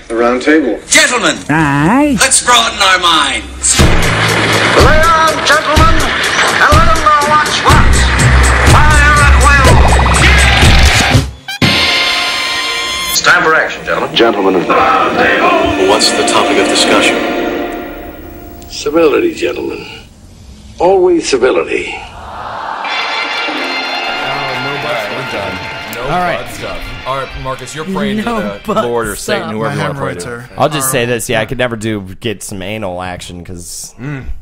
The round table. Gentlemen, Aye. let's broaden our minds. Lay on, gentlemen, and let them know what's what. Fire at will. It's time for action, gentlemen. Gentlemen of the round table. What's the topic of discussion? Civility, gentlemen. Always civility. All right. Stuff. All right, Marcus, you're praying to the Lord or Satan, whoever you want to pray to. I'll just say this. Yeah, I could never get some anal action because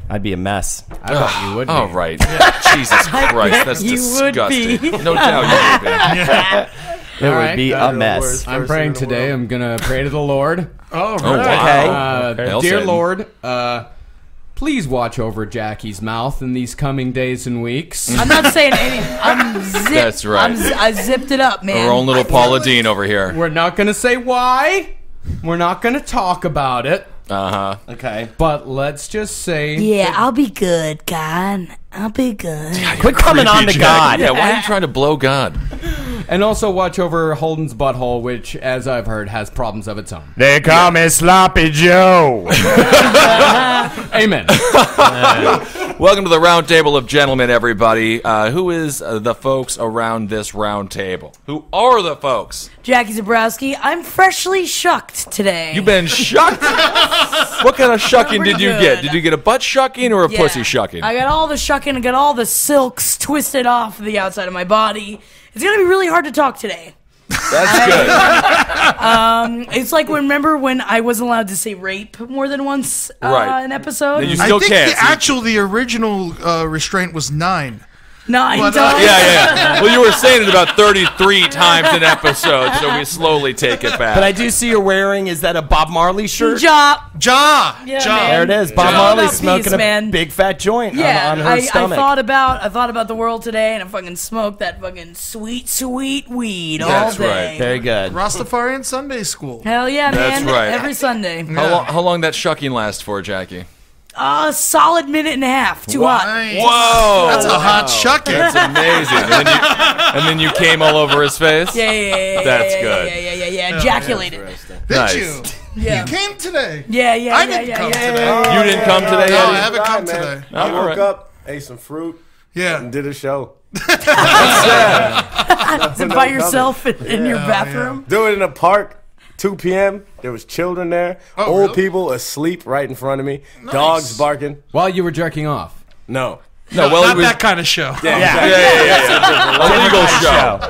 I'd be a mess. I thought you would be. Oh, right. Jesus Christ. That's disgusting. No doubt you would be. It would be a mess. I'm praying today. I'm going to pray to the Lord. Oh, right. Okay. Dear Lord, please watch over Jackie's mouth in these coming days and weeks. I'm not saying anything. I'm zipped. That's right. I zipped it up, man. Our own little Paula Dean over here. We're not going to say why. We're not going to talk about it. Uh-huh. Okay. But let's just say... Yeah, I'll be good, God. I'll be good. Quit coming on to God. Yeah, why are you trying to blow God? And also watch over Holden's butthole, which, as I've heard, has problems of its own. They call me Sloppy Joe. Amen. Welcome to the Roundtable of Gentlemen, everybody. Who is the folks around this round table? Who are the folks? Jackie Zebrowski. I'm freshly shucked today. You've been shucked? What kind of shucking did you get? Did you get a butt shucking or a pussy shucking? I got all the shucking. I got all the silks twisted off the outside of my body. It's going to be really hard to talk today. That's good. It's like remember when I wasn't allowed to say rape more than once an episode? You still can't. The original restraint was 9. 9 times. Yeah. Well, you were saying it about 33 times an episode, so we slowly take it back. But I do see you're wearing, is that a Bob Marley shirt? Ja. Yeah, There it is. Bob Marley smoking a big fat joint on her stomach. I thought about the world today, and I fucking smoked that fucking sweet, sweet weed all day. Right. Very good. Rastafarian Sunday School. Hell yeah, man. That's right. Every Sunday. How long that shucking last for, Jackie? A solid minute and a half. Too hot. Whoa! That's a hot shucking. That's amazing. And then you came all over his face? Yeah. That's good. Yeah. Ejaculated. Did you? Yeah. You came today. Yeah. I didn't come today. You didn't come today, No, Eddie? I haven't come today. I woke up, ate some fruit, and did a show. Is it by yourself in your bathroom? Do it in a park. 2 p.m. There was children there. Old people asleep right in front of me. Nice. Dogs barking. While you were jerking off? No. No, not that kind of show. Yeah. A legal show.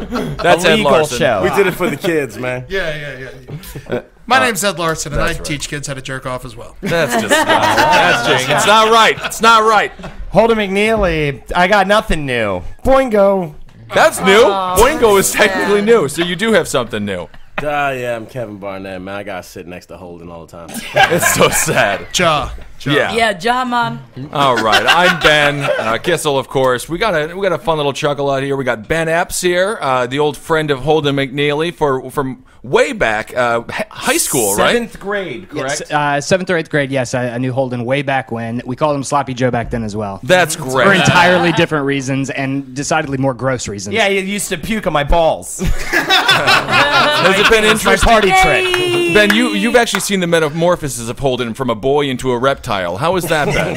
That's Ed Larson. Show. We did it for the kids, man. Yeah. My name's Ed Larson, and I teach kids how to jerk off as well. That's disgusting. That's just, it's not right. It's not right. Holden McNeely, I got nothing new. Boingo. That's new. Boingo is technically new, so you do have something new. Yeah, I'm Kevin Barnett, man. I gotta sit next to Holden all the time. It's so sad. Ja. Ja, man. All right, I'm Ben Kissel, of course. We got a fun little chuckle out here. We got Ben Epps here, the old friend of Holden McNeely from way back high school, right? 7th grade, correct? Yes, 7th or 8th grade. Yes, I knew Holden way back when. We called him Sloppy Joe back then as well. That's great. For entirely different reasons and decidedly more gross reasons. Yeah, you used to puke on my balls. Has it been interesting? My party trick. Ben, you've actually seen the metamorphosis of Holden from a boy into a reptile. How has that been?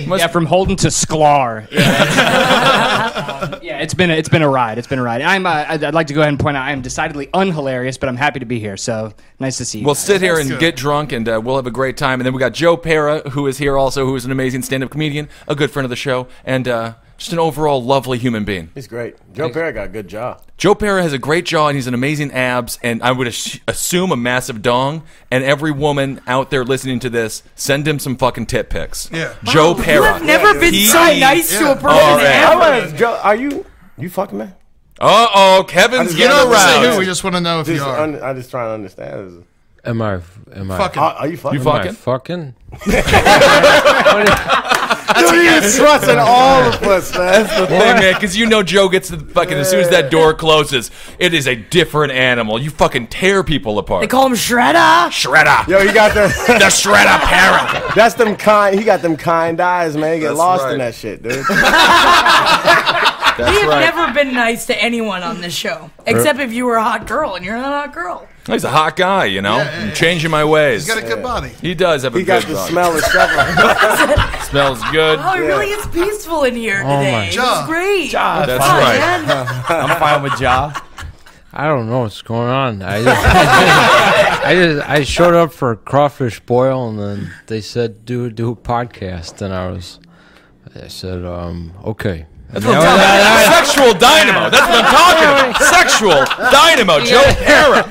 Yeah, from Holden to Sklar. Yeah, it's been a ride. It's been a ride. I'd like to go ahead and point out I am decidedly unhilarious, but I'm happy to be here. So nice to see you. We'll sit here and get drunk, and we'll have a great time. And then we got Joe Parra, who is here also, who is an amazing stand-up comedian, a good friend of the show, and just an overall lovely human being. He's great. Joe Parra got a good jaw. Joe Parra has a great jaw, and he's an amazing abs, and I would assume a massive dong. And every woman out there listening to this, send him some fucking tit pics. Yeah. Joe Parra. You have never been so nice to a person ever. Joe, are you fucking man? Uh-oh, Kevin's getting around. Who? We just want to know if you are. I'm just trying to understand. Am I fucking? Are you fucking? You fucking? Am I fucking? Dude, you're trusting all of us, man. That's the thing, man, because you know Joe gets the fucking, as soon as that door closes, it is a different animal. You fucking tear people apart. They call him Shredder. Shredder. Yo, he got the Shredder Parra. That's them kind. He got them kind eyes, man. You get lost in that shit, dude. We have never been nice to anyone on this show, except if you were a hot girl, and you're not a hot girl. He's a hot guy, you know. I'm changing my ways. He's got a good body. He does have a He good got the body. smell of stuff. Smells good. Oh, it really is peaceful in here today. This is great. That's right. I'm fine with Ja. I don't know what's going on. I showed up for a crawfish boil, and then they said do a podcast, and I said okay. Sexual dynamo. That's what I'm talking about. Sexual dynamo. Joe Parra.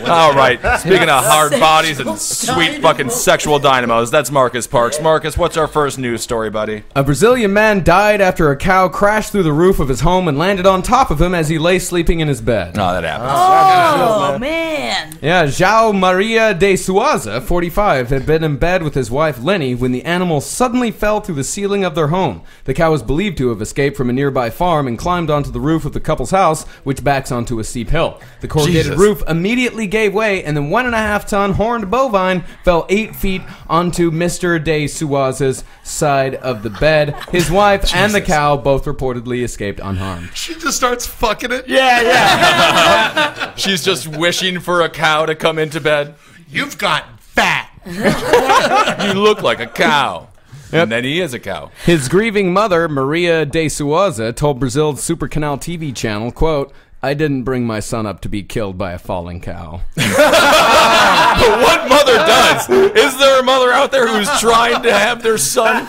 All right. Speaking of hard bodies and sweet fucking sexual dynamos, that's Marcus Parks. Marcus, what's our first news story, buddy? A Brazilian man died after a cow crashed through the roof of his home and landed on top of him as he lay sleeping in his bed. Oh, that happens. Oh, man. Yeah, João Maria de Souza, 45, had been in bed with his wife Lenny when the animal suddenly fell through the ceiling of their home. The cow was believed to have escaped from a nearby farm and climbed onto the roof of the couple's house, which backs onto a steep hill. The corrugated roof immediately gave way, and the 1.5-ton horned bovine fell 8 feet onto Mr. de Souza's side of the bed. His wife and the cow both reportedly escaped unharmed. She just starts fucking it. Yeah. She's just wishing for a cow to come into bed. You've got fat. You look like a cow. Yep. And then he is a cow. His grieving mother, Maria de Souza, told Brazil's Super Canal TV channel, quote, "I didn't bring my son up to be killed by a falling cow." But what mother does? Is there a mother out there who's trying to have their son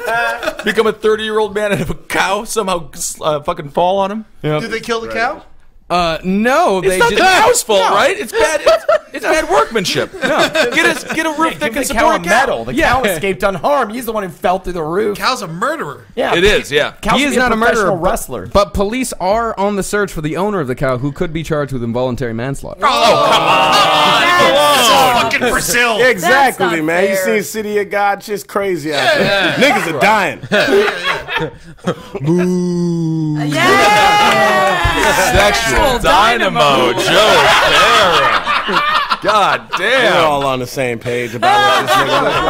become a 30-year-old man and have a cow somehow fucking fall on him? Yep. Did they kill the cow? No, it's they not did the cow's fault, no. right? It's bad. It's bad workmanship. No, get a roof that can the support cow a a medal. The Yeah. cow escaped unharmed. He's the one who fell through the roof. Cow's a murderer. Yeah, It is. Yeah. Cow He should is be not a murderer, professional wrestler. but police are on the search for the owner of the cow, who could be charged with involuntary manslaughter. Oh, fucking Brazil. Exactly, That's not man. You fair. seen City of God? Just crazy out there. Niggas are dying. Sexual dynamo, Joe Parra. God We're damn. all on the same page about what this nigga looks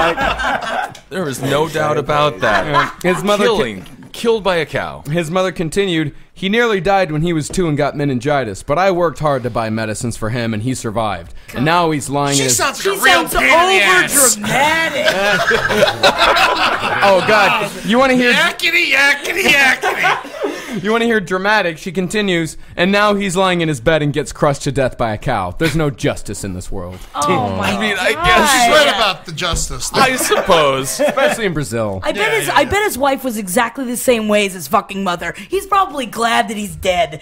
like. There is no doubt about that. His mother Killed by a cow. His mother continued, "He nearly died when he was 2 and got meningitis, but I worked hard to buy medicines for him and he survived. And now he's lying in his..." Sounds like a real pain in the ass. Dramatic. Oh, God. You want to hear... Yakety, yakety, yakety. You want to hear dramatic? She continues, "And now he's lying in his bed and gets crushed to death by a cow. There's no justice in this world." Oh, my I mean, I She's guess. right about the justice. I suppose. Especially in Brazil. I bet his wife was exactly the same way as his fucking mother. He's probably glad that he's dead.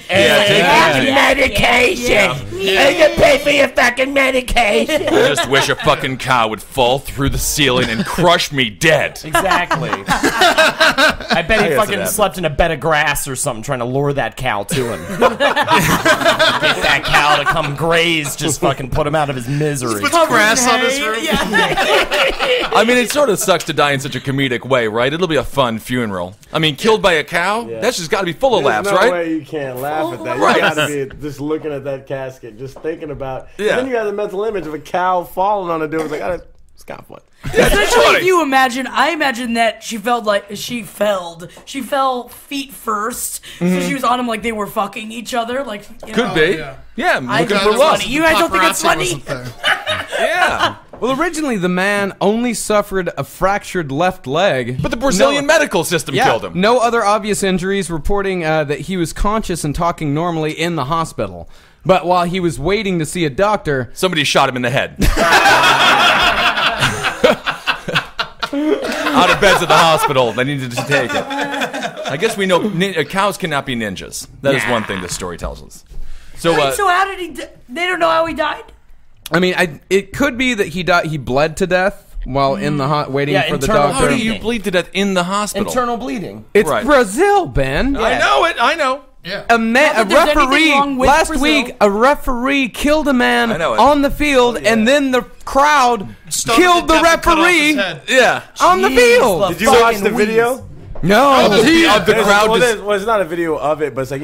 Medication. You get paid for your fucking medication. I just wish a fucking cow would fall through the ceiling and crush me dead. Exactly. I bet he guess it fucking happened. slept in a bed of grass or something, trying to lure that cow to him. Get that cow to come graze, just fucking put him out of his misery. Put the grass on his roof. I mean, it sort of sucks to die in such a comedic way, right? It'll be a fun funeral. I mean, killed by a cow? That's just got to be full of laughs, There's no right? way you can't laugh at that. Right. You gotta be just looking at that casket, just thinking about. Yeah. And then you got the mental image of a cow falling on a dude. It's like, it's kind of fun. Especially if you imagine, I imagine that she fell feet first, so she was on him like they were fucking each other, like you Could know. be. Yeah, I looking think for it's lust. funny. You guys don't think it's Paparazzi funny? wasn't there. Yeah. Well, originally the man only suffered a fractured left leg. But the Brazilian medical system killed him. No other obvious injuries, reporting that he was conscious and talking normally in the hospital. But while he was waiting to see a doctor... Somebody shot him in the head. Out of beds at the hospital. They needed to take it. I guess we know cows cannot be ninjas. That is one thing this story tells us. So, So how did he? They don't know how he died. I mean, it could be that he died. He bled to death while in the waiting for the internal doctor. how do you bleed to death in the hospital? Internal bleeding. It's Right. Brazil, Ben. I know it. I know. Yeah. A that there's anything referee wrong with last Brazil. week. A referee killed a man I know it. on the field, and then the crowd Stoned killed to the death and cut off his referee head. Yeah. on the field. Did you watch the video? No, Of the crowd. Well, it's not a video of it, but it's like,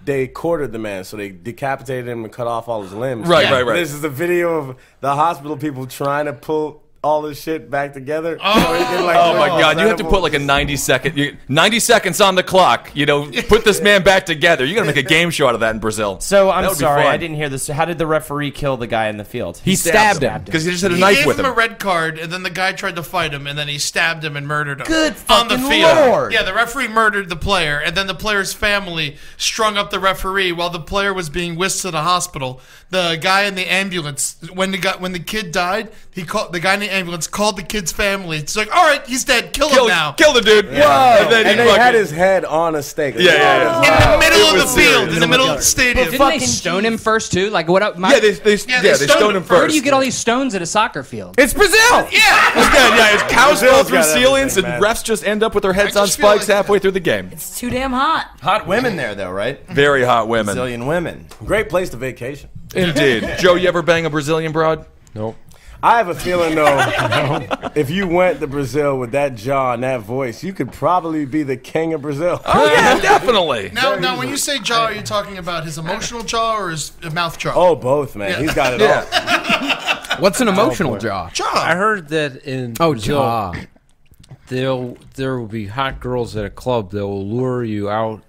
they quartered the man, so they decapitated him and cut off all his limbs. Right. This is a video of the hospital people trying to pull all this shit back together. Oh, so he can, like, Oh my draw God! You have to edible- put like a 90 seconds on the clock. Put this man back together. You got to make a game show out of that in Brazil. So That I'm would be sorry, fun. I didn't hear this. How did the referee kill the guy in the field? He stabbed him. because he just had a He knife gave with him him. a red card, and then the guy tried to fight him, and then he stabbed him and murdered him. Good on the fucking field. Lord. Yeah, the referee murdered the player, and then the player's family strung up the referee while the player was being whisked to the hospital. The guy in the ambulance, when the kid died, the guy in the ambulance called the kid's family. It's like, all right, he's dead. Kill him now. Kill the dude. Yeah. And then And he they fucking- had his head on a stake. In the middle of the field, in the middle of the stadium. Didn't they stone him first too? Like what? They stoned him first. Where do you get all these stones at a soccer field? It's Brazil. His cows fell through got ceilings, and everything, man. refs just end up with their heads on just feel spikes like- halfway through the game. It's too damn hot. Hot women there, though, right? Very hot women. Brazilian women. Great place to vacation. Indeed. Joe, you ever bang a Brazilian broad? Nope. I have a feeling, though, if you went to Brazil with that jaw and that voice, you could probably be the king of Brazil. Oh yeah, definitely. Now, when you say jaw, are you talking about his emotional jaw or his mouth jaw? Oh, both, man. Yeah. He's got it all. What's an emotional jaw? I heard that in Brazil, jaw. there will be hot girls at a club that will lure you out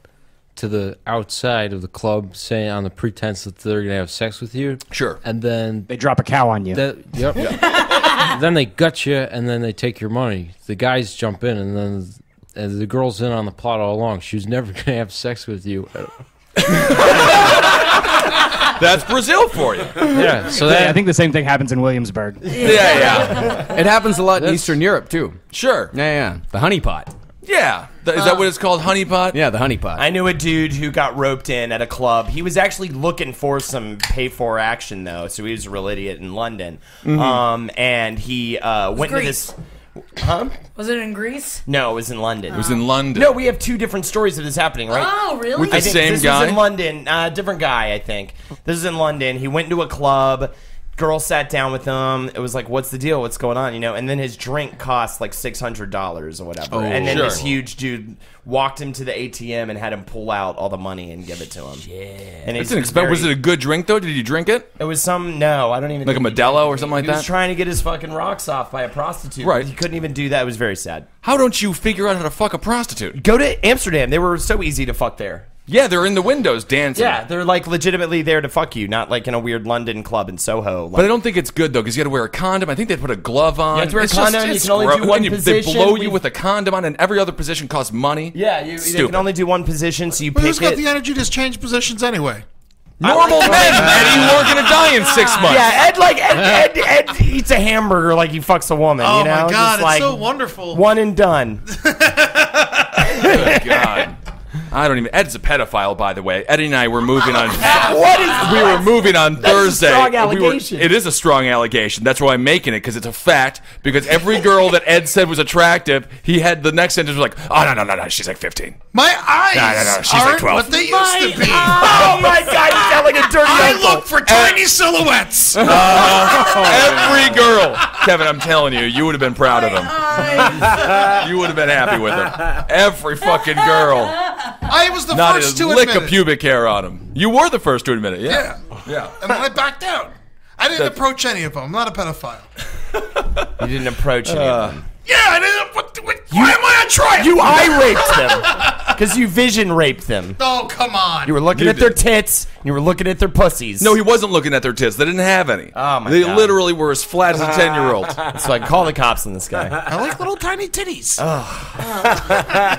to the outside of the club, saying on the pretense that they're going to have sex with you. Sure. And then They drop a cow on you. then they gut you, and then they take your money. The guys jump in, and then the girl's in on the plot all along. She was never going to have sex with you. That's Brazil for you. Yeah, so I think the same thing happens in Williamsburg. Yeah. It happens a lot in Eastern Europe too. Sure. Yeah. The honeypot. Yeah. Is that what it's called? Honeypot? Yeah, the honeypot. I knew a dude who got roped in at a club. He was actually looking for some pay-for action, though, so he was a real idiot in London. And he went to this... Huh? Was it in Greece? No, it was in London. It was in London. No, we have two different stories of this happening, right? Oh, really? With the I think same this guy? was in London. Different guy, I think. This is in London. He went into a club. Girl sat down with him. It was like, what's the deal? What's going on? And then his drink cost like $600 or whatever. And then this huge dude walked him to the ATM and had him pull out all the money and give it to him. Yeah. And Was it a good drink, though? Did you drink it? It was no, I don't even Like a think he Modelo did. or something like He was that? trying to get his fucking rocks off by a prostitute. Right. He couldn't even do that. It was very sad. How don't you figure out how to fuck a prostitute? Go to Amsterdam. They were so easy to fuck there. Yeah, they're in the windows dancing. Yeah, they're like legitimately there to fuck you, not like in a weird London club in Soho. But I don't think it's good, though, because you got to wear a condom. I think they put a glove on. You have to wear a It's condom, you it's can only do gross. one And position. They blow you We've- with a condom on, and every other position costs money. Yeah, you Stupid. can only do one position, so you But pick who's got it. the energy to change positions anyway? Normal men, Eddie, you are going to die in 6 months. Yeah, Ed eats a hamburger like he fucks a woman. Oh, you know? my God, Just like it's so wonderful. one and done. Good God. I don't even. Ed's a pedophile, by the way. Eddie and I were moving on. What is We were moving on Thursday. strong We were- allegation. it is a strong allegation. That's why I'm making it, because it's a fact. Because every girl that Ed said was attractive, he had the next sentence was like, "Oh no, she's like 15." My eyes No, she's like aren't 12. what they used to be. Oh my God, you sound like a dirty I uncle. look for tiny silhouettes. Every girl, Kevin, I'm telling you, you would have been proud of him. You would have been happy with him. Every fucking girl. I was the Not first a to lick admit of pubic hair on him. You were the first to admit it. Yeah. Yeah. And then I backed out. I didn't approach any of them. I'm not a pedophile. You didn't approach any of them. Yeah, I didn't. Why am I on trial? You eye raped them because you vision raped them. Oh, come on. You were looking at their tits. And you were looking at their pussies. No, he wasn't looking at their tits. They didn't have any. Oh, my They God. literally were as flat as a 10-year-old. So I call the cops on this guy. I like little tiny titties.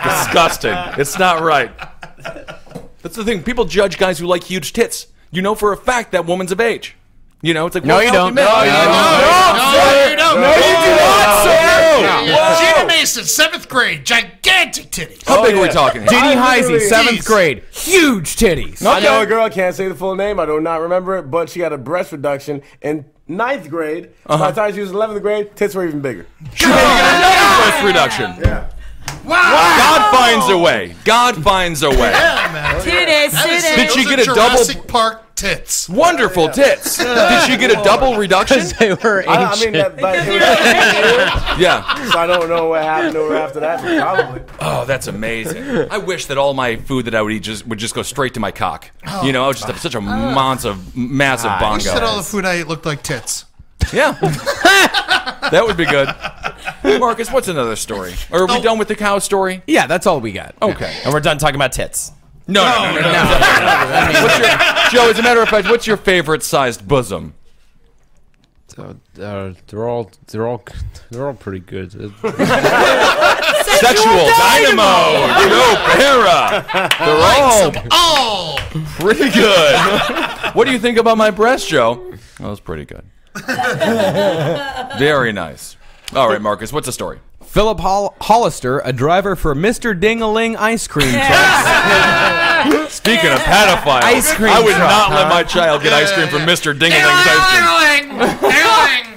Disgusting. It's not right. That's the thing. People judge guys who like huge tits. You know for a fact that woman's of age. You know, it's like, No, you don't. No, you don't. No, you do not, sir. Gina Mason, 7th grade, gigantic titties. How big are we talking here? Diddy Heisey, literally- 7th grade. Huge titties. I know a girl, I can't say the full name, I do not remember it, but she got a breast reduction in 9th grade. By the time she was in 11th grade, tits were even bigger. Breast reduction. Yeah. Wow. God finds a way. God finds a way. Yeah, man. Titties, That is- Did she those get are a double- Jurassic Park tits. Wonderful tits. Did she get a double reduction? They were ancient. I mean, it was Yeah. so I don't know what happened to her after that, but probably. Oh, that's amazing. I wish that all my food that I would eat would just go straight to my cock. You know, I would just have such a massive I wish that all bongo. the food I ate looked like tits. Yeah. That would be good. Marcus, what's another story? Or are we done with the cow story? Yeah, that's all we got. Okay. And we're done talking about tits. No. Joe, as a matter of fact, what's your favorite sized bosom? They're all pretty good. Sexual Dynamo, Joe Parra. They're all pretty good. What do you think about my breast, Joe? That was pretty good. Very nice. All right, Marcus, what's the story? Philip Hollister, a driver for Mr. Ding-a-ling ice cream truck. Speaking of pedophiles, ice cream I would truck, not let my child get ice cream from Mr. Ding-a-ling's ice cream.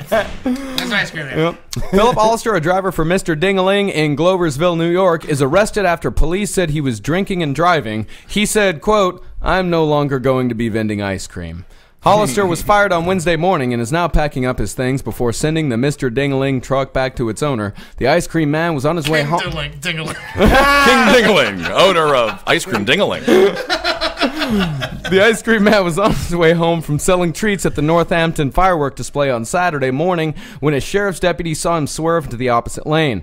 That's ice cream. Yep. Philip Hollister, a driver for Mr. Ding-a-ling in Gloversville, New York, is arrested after police said he was drinking and driving. He said, quote, "I'm no longer going to be vending ice cream." Hollister was fired on Wednesday morning and is now packing up his things before sending the Mr. Ding-a-ling truck back to its owner. The ice cream man was on his way home. Ding-a-ling. King Ding-a-ling, owner of Ice Cream Ding-a-ling. The ice cream man was on his way home from selling treats at the Northampton firework display on Saturday morning when a sheriff's deputy saw him swerve to the opposite lane.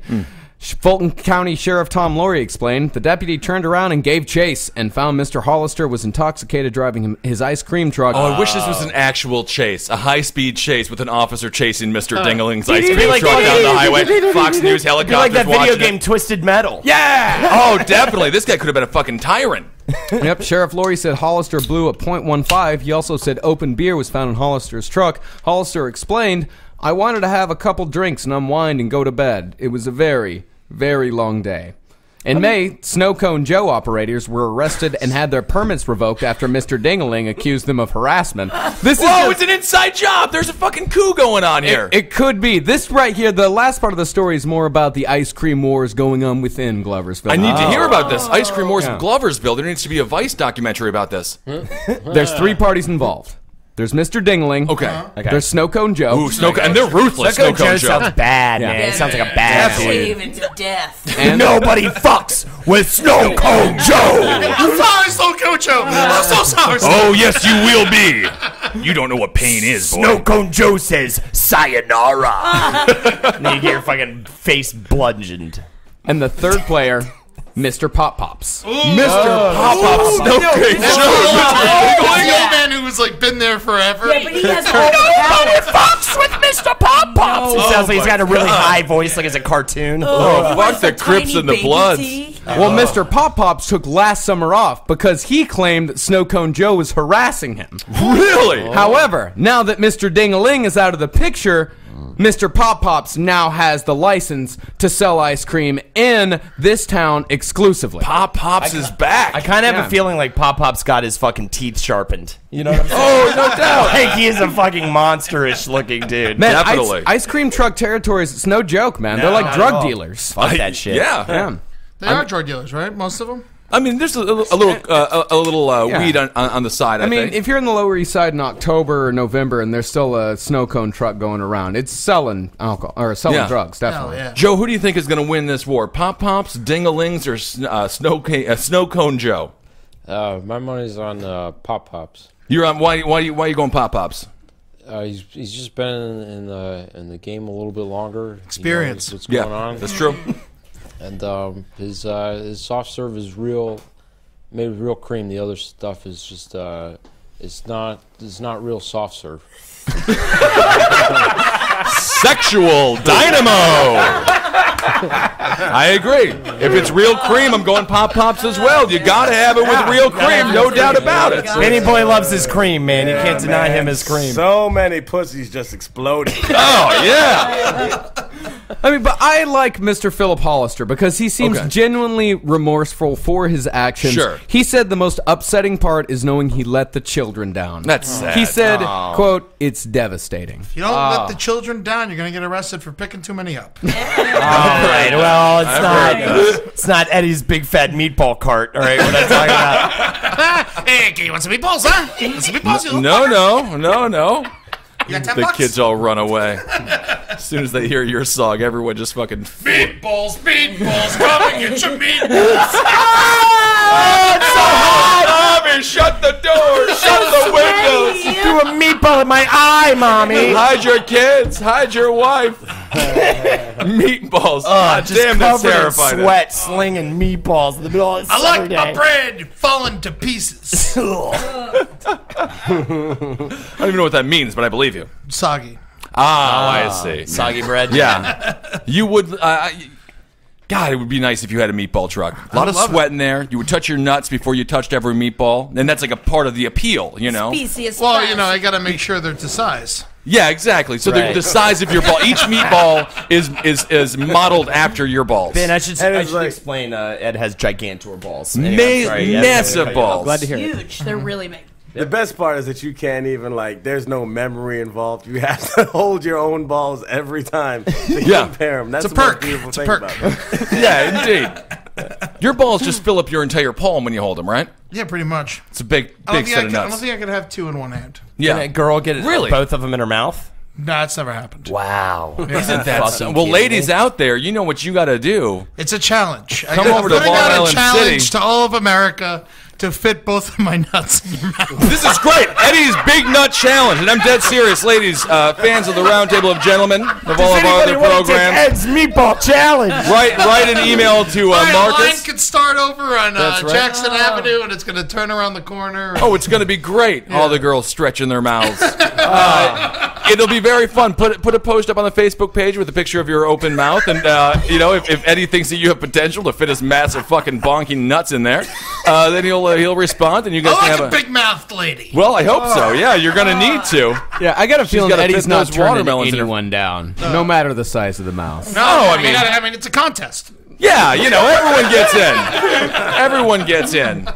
Fulton County Sheriff Tom Laurie explained, the deputy turned around and gave chase and found Mr. Hollister was intoxicated driving his ice cream truck. Oh, I wish this was an actual chase, a high-speed chase with an officer chasing Mr. Ding-a-ling's ice cream truck down the highway. Fox News helicopters like that video watching game it. Twisted Metal. Yeah! Oh, definitely. This guy could have been a fucking tyrant. Yep, Sheriff Laurie said Hollister blew a .15. He also said open beer was found in Hollister's truck. Hollister explained, "I wanted to have a couple drinks and unwind and go to bed. It was a very, very long day." In May, Sno Kone Joe operators were arrested and had their permits revoked after Mr. Ding-a-ling accused them of harassment. It's an inside job. There's a fucking coup going on here. It could be. This right here, the last part of the story is more about the ice cream wars going on within Gloversville. I need to hear about this. Ice cream wars in Gloversville. There needs to be a Vice documentary about this. There's 3 parties involved. There's Mr. Ding-a-ling. Okay. There's Sno Kone Joe. Ooh, Sno Kone, and they're ruthless. Sno Kone Joe Joe sounds bad, man. It sounds like a bad dude. Even to death. And nobody fucks with Sno Kone Joe. I'm sorry, Sno Kone Joe. I'm so sorry. Oh, yes, you will be. You don't know what pain is, boy. Sno Kone Joe says, sayonara. And then you get your fucking face bludgeoned. And the third player, Mr. Pop Pops. Mr. Pop Pops. Sno Kone The Joe. old man who's like been there forever. Yeah, but he has all the Nobody power. fucks with Mr. Pop Pops. He sounds like he's got a really high voice, like it's a cartoon. Oh, He fuck has the Crips tiny and the baby Bloods. teeth. Well, Mr. Pop Pops took last summer off because he claimed that Sno Kone Joe was harassing him. Really? However, now that Mr. Ding-a-ling is out of the picture, Mr. Pop Pops now has the license to sell ice cream in this town exclusively. Pop Pops is back. I kind of have a feeling like Pop Pop's got his fucking teeth sharpened. You know what I'm saying? Oh, no doubt. Like he is a fucking monsterish looking dude. Man, Definitely. ice cream truck territories, it's no joke, man. They're No, like not drug at all. dealers. Fuck that shit. Yeah. They are drug dealers, right? Most of them. I mean, there's a little weed on the side. I mean, think. if you're in the Lower East Side in October or November and there's still a snow cone truck going around, it's selling alcohol or selling drugs, definitely. Hell yeah. Joe, who do you think is going to win this war? Pop Pops, Ding-a-lings, or Sno Kone Joe? My money's on Pop Pops. You're on. Why are you going Pop Pops? He's just been in the game a little bit longer. Experience. He knows what's going on. That's true. And his soft serve is made with real cream. The other stuff is just it's not real soft serve. Sexual Dynamo. I agree. If it's real cream, I'm going Pop Pops as well. You got to have it with real cream, no doubt about it. Benny Boy loves his cream, man. You can't deny him his cream. So many pussies just exploded. Oh yeah. I mean, but I like Mr. Philip Hollister because he seems genuinely remorseful for his actions. Sure. He said the most upsetting part is knowing he let the children down. That's sad. He said, quote, "It's devastating." If you don't let the children down, you're gonna get arrested for picking too many up. All right, well, it's not Eddie's big fat meatball cart. All right, we're not talking about. Hey, you want some meatballs, huh? You want some meatballs? You No. You got The $10? kids all run away. As soon as they hear your song, everyone just fucking... Meatballs, come and get your meatballs. Oh, it's so hot! Mommy, shut the door. Shut the windows. You threw a meatball in my eye, Mommy. Hide your kids. Hide your wife. Meatballs. Just damn, that's covered in terrifying. sweat, slinging meatballs in the middle of the I like summer my day. bread falling to pieces. I don't even know what that means, but I believe you. Soggy. I see. Soggy bread. Yeah. You would. God, it would be nice if you had a meatball truck. A lot of sweat in there. You would touch your nuts before you touched every meatball, and that's like a part of the appeal, you know. Species. Well, you know, I got to make sure they're to size. Yeah, exactly. So Right. the size of your ball, each meatball is modeled after your balls. Ben, I should like- explain. Ed has gigantor balls. Anyway, sorry, yes, Massive balls. Glad to hear it. Huge. They're really big. The best part is that you can't even there's no memory involved. You have to hold your own balls every time to compare them. That's It's a the most perk. beautiful It's a thing perk. about it. Yeah, indeed. Your balls just fill up your entire palm when you hold them, right? Yeah, pretty much. It's a big set of I don't nuts. think I could have two in one hand. Yeah. Can a girl get Really? both of them in her mouth? No, it's never happened. Wow. Isn't that so? Well, ladies out there, you know what you got to do. It's a challenge. Come over to putting Long out Island a challenge City. to all of America to fit both of my nuts in your mouth. This is great. Eddie's Big Nut Challenge. And I'm dead serious, ladies. Fans of the Roundtable of Gentlemen, of all of our other programs. Ed's meatball challenge. Write an email to My line Marcus. could start over on That's right. Jackson Avenue, and it's going to turn around the corner. Oh, it's going to be great. All the girls stretching their mouths. It'll be very fun. Put a post up on the Facebook page with a picture of your open mouth. And, if Eddie thinks that you have potential to fit his massive fucking bonking nuts in there, then he'll respond and you guys I can like have a big-mouthed lady. Well, I hope so. Yeah, you're going to need to. Yeah, I got a feeling gotta that Eddie's fit not those turning watermelons in her- anyone down, no matter the size of the mouth. No, I mean, it's a contest. Yeah, everyone gets in. Everyone gets in.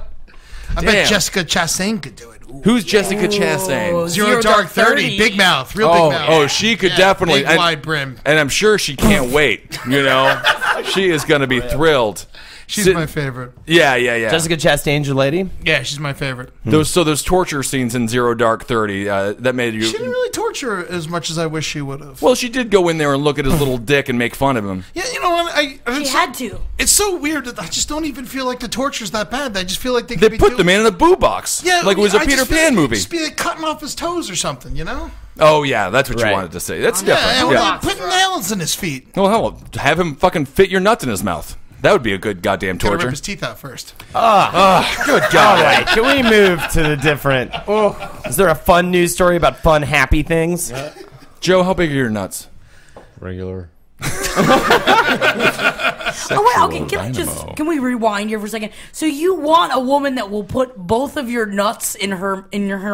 I bet Jessica Chastain could do it. Who's Jessica Chastain? Zero Dark 30. Big mouth. Real big mouth. Oh, she could definitely. Big wide brim. And I'm sure she can't wait. She is going to be thrilled. She's my favorite. Yeah. Jessica Chastain, your lady? Yeah, she's my favorite. Those torture scenes in Zero Dark 30 that made you. She didn't really torture as much as I wish she would have. Well, she did go in there and look at his little dick and make fun of him. Yeah, you know what? She had to. It's so weird that I just don't even feel like the torture's that bad. I just feel like they They could be put the man in a boo box. Yeah, like it was a I Peter just feel Pan like movie. Just be like cutting off his toes or something, you know? Oh yeah, that's what you wanted to say. That's different. Yeah, Yeah. putting nails in his feet. Well, hell, have him fucking fit your nuts in his mouth. That would be a good goddamn Gotta torture. rip his teeth out first. Good God. All right, can we move to the different... Is there a fun news story about fun, happy things? Joe, how big are your nuts? Regular. Oh wait, okay. Can we rewind here for a second? So you want a woman that will put both of your nuts in her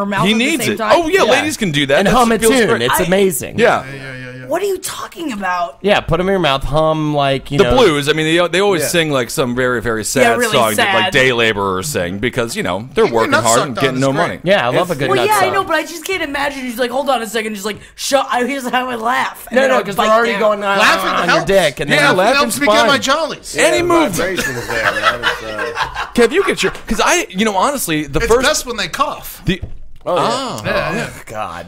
mouth He at needs the same it. time? Oh yeah, ladies can do that. And That hum a feels tune. great. It's amazing. Yeah. What are you talking about? Yeah, put them in your mouth, hum like, The blues. I mean, they always sing like some very, very sad really song that like sad. day laborers sing because they're working nuts hard sucked and on getting is no great. money. Yeah, I love a good Well, nut yeah, song. I know, but I just can't imagine. She's like, hold on a second. She's like, here's how I laugh. And No, then I because they're bite already down. going Laughing on your helps. dick. And then Yeah, you it helps me get my jollies. Any move. Vibration is there, man. Kev, you get your because honestly the It's first best when they cough. the Yeah. God.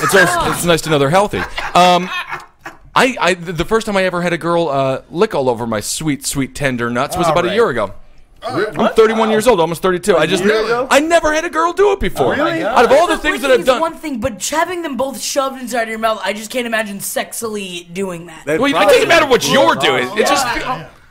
it's nice to know they're healthy. The first time I ever had a girl lick all over my sweet, sweet tender nuts was about a year ago. I'm 31 years old, almost 32. I never had a girl do it before. Really? Out of all the things that Licking I've is done, one thing, but having them both shoved inside your mouth, I just can't imagine sexily doing that. well, it doesn't matter what you're doing. It just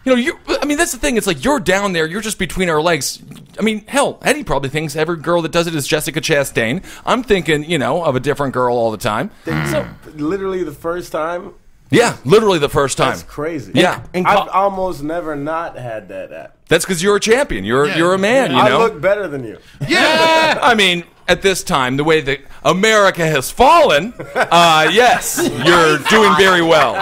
that's the thing. It's like you're down there. You're just between our legs. I mean, hell, Eddie probably thinks every girl that does it is Jessica Chastain. I'm thinking, of a different girl all the time. So, literally the first time. Yeah, literally the first time. That's crazy. Yeah. I've almost never not had that. That's because you're a champion. You're a man. I look better than you. Yeah. I mean, at this time, the way that America has fallen, yes, you're doing very well.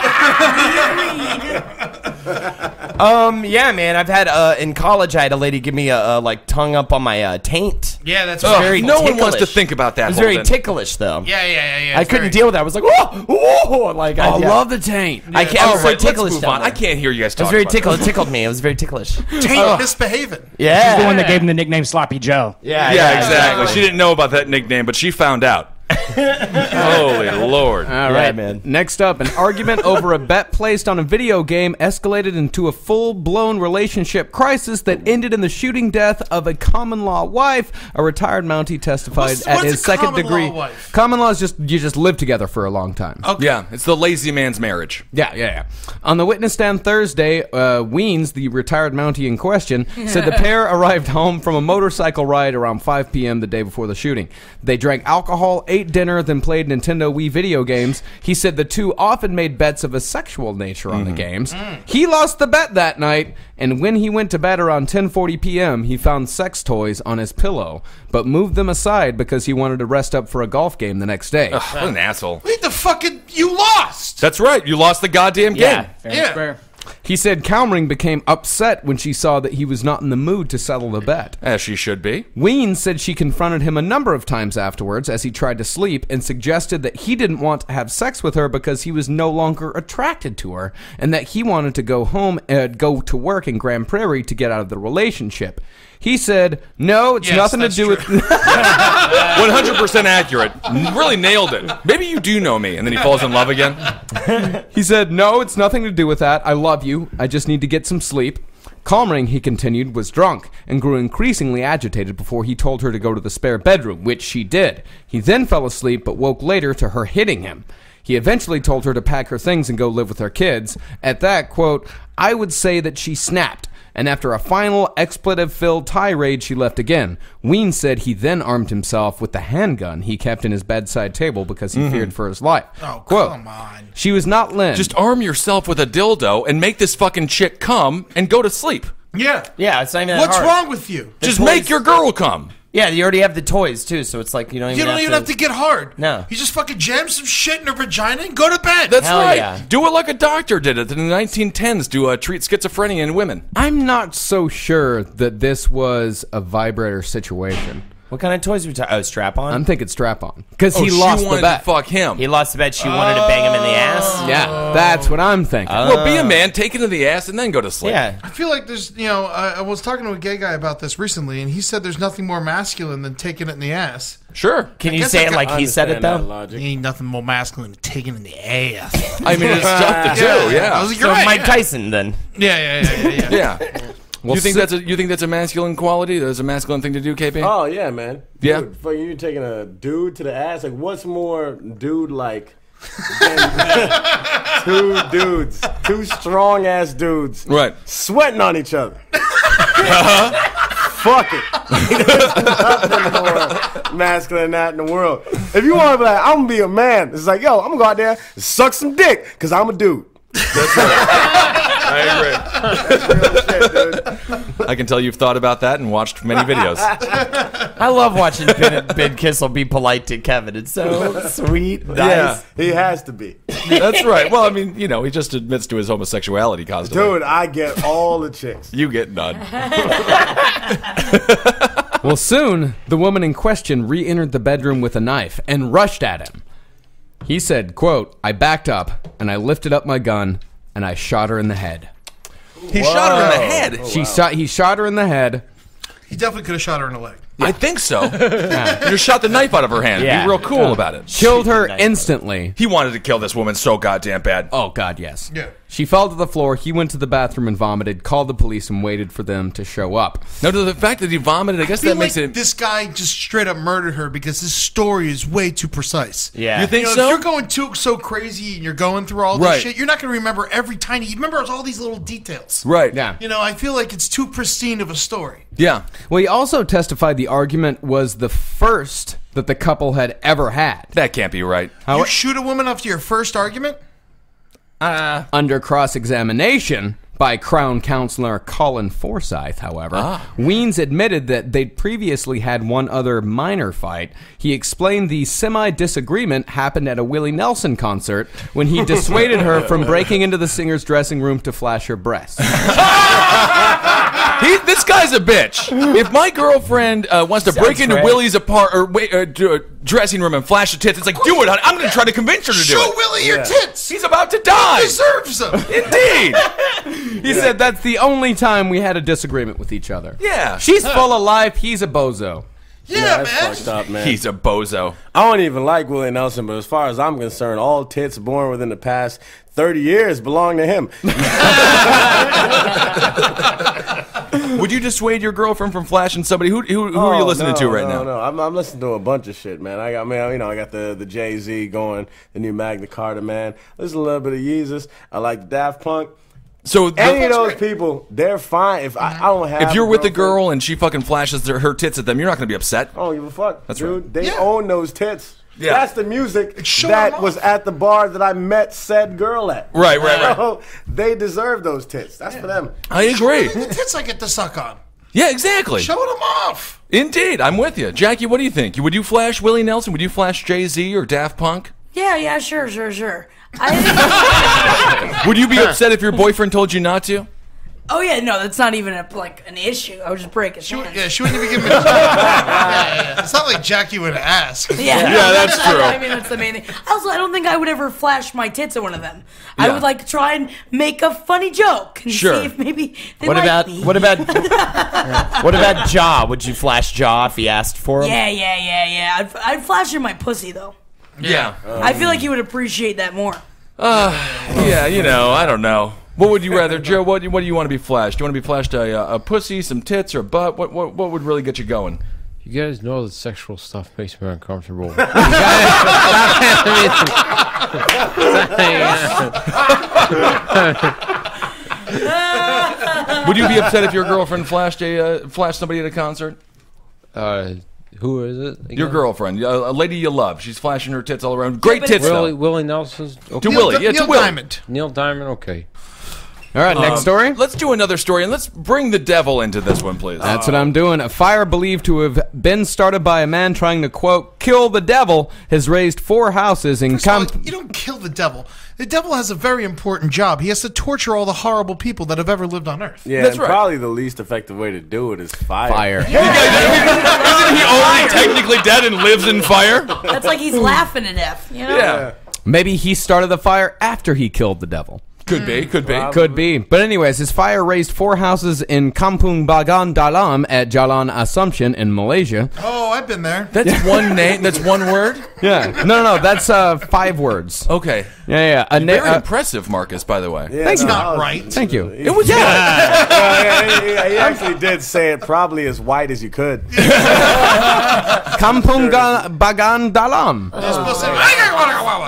Yeah, man. I've had in college. I had a lady give me a tongue up on my taint. Yeah, that's very no one ticklish. wants to think about that. It was very Holden. ticklish, though. Yeah. I couldn't deal with that. I was like, whoa, like I love the taint. I can't. I was very Let's ticklish. move down on. there. I can't hear you guys It was talk very about ticklish. It tickled me. It was very ticklish. Taint misbehaving. Yeah. She's the one that gave him the nickname Sloppy Joe. Yeah, Yeah, exactly. She didn't know about that nickname, but she found out. Holy Lord. All right, man. Next up, an argument over a bet placed on a video game escalated into a full-blown relationship crisis that ended in the shooting death of a common-law wife. A retired Mountie testified at his second degree. Wife? Common law is just, you just live together for a long time. Okay. Yeah, it's the lazy man's marriage. Yeah. On the witness stand Thursday, Weens, the retired Mountie in question, said the pair arrived home from a motorcycle ride around 5 p.m. the day before the shooting. They drank alcohol, ate dinner, then played Nintendo Wii video games. He said the two often made bets of a sexual nature on the games. He lost the bet that night, and when he went to bed around 10:40 p.m., he found sex toys on his pillow, but moved them aside because he wanted to rest up for a golf game the next day. Ugh, what an asshole. Wait, you lost! That's right, you lost the goddamn game. Yeah. He said Calmering became upset when she saw that he was not in the mood to settle the bet. As she should be. Ween said she confronted him a number of times afterwards as he tried to sleep and suggested that he didn't want to have sex with her because he was no longer attracted to her and that he wanted to go home and go to work in Grand Prairie to get out of the relationship. He said, no, it's nothing to do with... 100% accurate. Really nailed it. Maybe you do know me. And then he falls in love again. He said, no, it's nothing to do with that. I love you. I just need to get some sleep. Calmering, he continued, was drunk and grew increasingly agitated before he told her to go to the spare bedroom, which she did. He then fell asleep but woke later to her hitting him. He eventually told her to pack her things and go live with her kids. At that, quote, I would say that she snapped. And after a final expletive-filled tirade, she left again. Ween said he then armed himself with the handgun he kept in his bedside table because he feared for his life. Oh, quote, come on. She was not Lynn. Just arm yourself with a dildo and make this fucking chick come and go to sleep. Yeah. Yeah, it's not even that What's hard. wrong with you? Just make your girl come. Yeah, you already have the toys, too, so it's like you don't even have to get hard. No. You just fucking jam some shit in her vagina and go to bed. That's Hell right. yeah. Do it like a doctor did it in the 1910s to treat schizophrenia in women. I'm not so sure that this was a vibrator situation. What kind of toys are we talking? Oh, strap-on? I'm thinking strap-on. Because She he lost wanted the bet. to fuck him. He lost the bet. She wanted to bang him in the ass? Yeah, that's what I'm thinking. Well, be a man, take it to the ass, and then go to sleep. Yeah. I feel like there's, I was talking to a gay guy about this recently, and he said there's nothing more masculine than taking it in the ass. Sure. Can you say it like he said it, though? Ain't nothing more masculine than taking it in the ass. I mean, it's tough to do, yeah. I was like, So you're right, Mike Tyson, then. Yeah. Yeah. Well, you think that's a masculine quality? That's a masculine thing to do, KP? Oh, yeah, man. Yeah? Dude, fucking you taking a dude to the ass? Like, what's more dude-like than two dudes, two strong-ass dudes, Right. sweating on each other? Fuck it. There's nothing more masculine than that in the world. If you want to be like, I'm going to be a man, it's like, yo, I'm going to go out there and suck some dick because I'm a dude. That's right. I agree. Real shit, dude. I can tell you've thought about that and watched many videos. I love watching Ben Kissel be polite to Kevin. It's so sweet. Nice. Yeah. He has to be. That's right. Well, I mean, he just admits to his homosexuality constantly. Dude, I get all the chicks. You get none. Well, soon, the woman in question re-entered the bedroom with a knife and rushed at him. He said, quote, I backed up, and I lifted up my gun, and I shot her in the head. He shot her in the head. He shot her in the head. He definitely could have shot her in the leg. I think so. You just shot the knife out of her hand. Yeah. Be real cool about it. Killed her instantly. He wanted to kill this woman so goddamn bad. Oh, God, yes. Yeah. She fell to the floor. He went to the bathroom and vomited, called the police, and waited for them to show up. No, to the fact that he vomited, I guess I feel that makes like it... this guy just straight up murdered her because his story is way too precise. Yeah. You think If so? you're going so crazy and you're going through all this Right. shit, you're not going to remember every tiny... You remember all these little details. Right. Yeah. I feel like it's too pristine of a story. Yeah. Well, he also testified the argument was the first that the couple had ever had. That can't be right. You shoot a woman after your first argument? Under cross-examination by Crown Counselor Colin Forsyth, however, Weens admitted that they'd previously had one other minor fight. He explained the semi-disagreement happened at a Willie Nelson concert when he dissuaded her from breaking into the singer's dressing room to flash her breasts. This guy's a bitch. If my girlfriend wants to break into great. Willie's dressing room and flash the tits, it's like, do it, honey. I'm going to try to convince her to do Show it. Willie your tits! He's about to die. He deserves them! Indeed. He said that's the only time we had a disagreement with each other. Yeah. She's full of life. He's a bozo. Yeah, that's man. fucked up, man. He's a bozo. I don't even like Willie Nelson, but as far as I'm concerned, all tits born within the past 30 years belong to him. Would you dissuade your girlfriend from flashing somebody? Who are you listening to right now? No, I'm listening to a bunch of shit, man. I got the Jay-Z going, the new Magna Carta, man. Listen to a little bit of Yeezus. I like Daft Punk. So any of those people, they're fine. If I don't have, if you're with a girl and she fucking flashes her tits at them, you're not going to be upset. I don't give a fuck. That's dude. right. They own those tits. Yeah. That's the music Show that them was off. at the bar that I met said girl at. Right. So they deserve those tits. That's for them. I agree. The tits I get to suck on. Yeah, exactly. Show them off. Indeed, I'm with you. Jackie, what do you think? Would you flash Willie Nelson? Would you flash Jay-Z or Daft Punk? Yeah, sure. Would you be upset if your boyfriend told you not to? Oh yeah, no, that's not even an issue. I would just break it. She wouldn't even give me. Yeah. It's not like Jackie would ask. Yeah, that's true. I mean, that's the main thing. Also, I don't think I would ever flash my tits at one of them. I would try and make a funny joke and see if maybe they like me. What about Jaw? Would you flash Jaw if he asked for him? Yeah. I'd flash in my pussy though. Yeah. I feel like he would appreciate that more. Yeah, I don't know. What would you rather, Joe? What do you want to be flashed? Do you want to be flashed a pussy, some tits, or a butt? What would really get you going? You guys know that sexual stuff makes me uncomfortable. Would you be upset if your girlfriend flashed somebody at a concert? Who is it? Again? Your girlfriend, a lady you love. She's flashing her tits all around. Great tits, though. Willie Nelson's. Okay. To Willie, yeah, to Neil Willie. Diamond. Neil Diamond, okay. All right, next story. Let's do another story, and let's bring the devil into this one, please. That's what I'm doing. A fire believed to have been started by a man trying to, quote, kill the devil has raised 4 houses in First of all, you don't kill the devil. The devil has a very important job. He has to torture all the horrible people that have ever lived on Earth. Yeah, That's and right. probably the least effective way to do it is fire. Isn't he only technically dead and lives in fire? That's like he's laughing to death. Yeah. Maybe he started the fire after he killed the devil. Could be. Could be. But anyways, his fire raised 4 houses in Kampung Bagan Dalam at Jalan Assumption in Malaysia. Oh, I've been there. That's one name. That's one word. Yeah. No. That's 5 words. Okay. Yeah. Very impressive, Marcus. By the way. Yeah, Thank you. Not right. Thank you. It was. He actually did say it probably as white as you could. Kampung Bagan Dalam. You're supposed to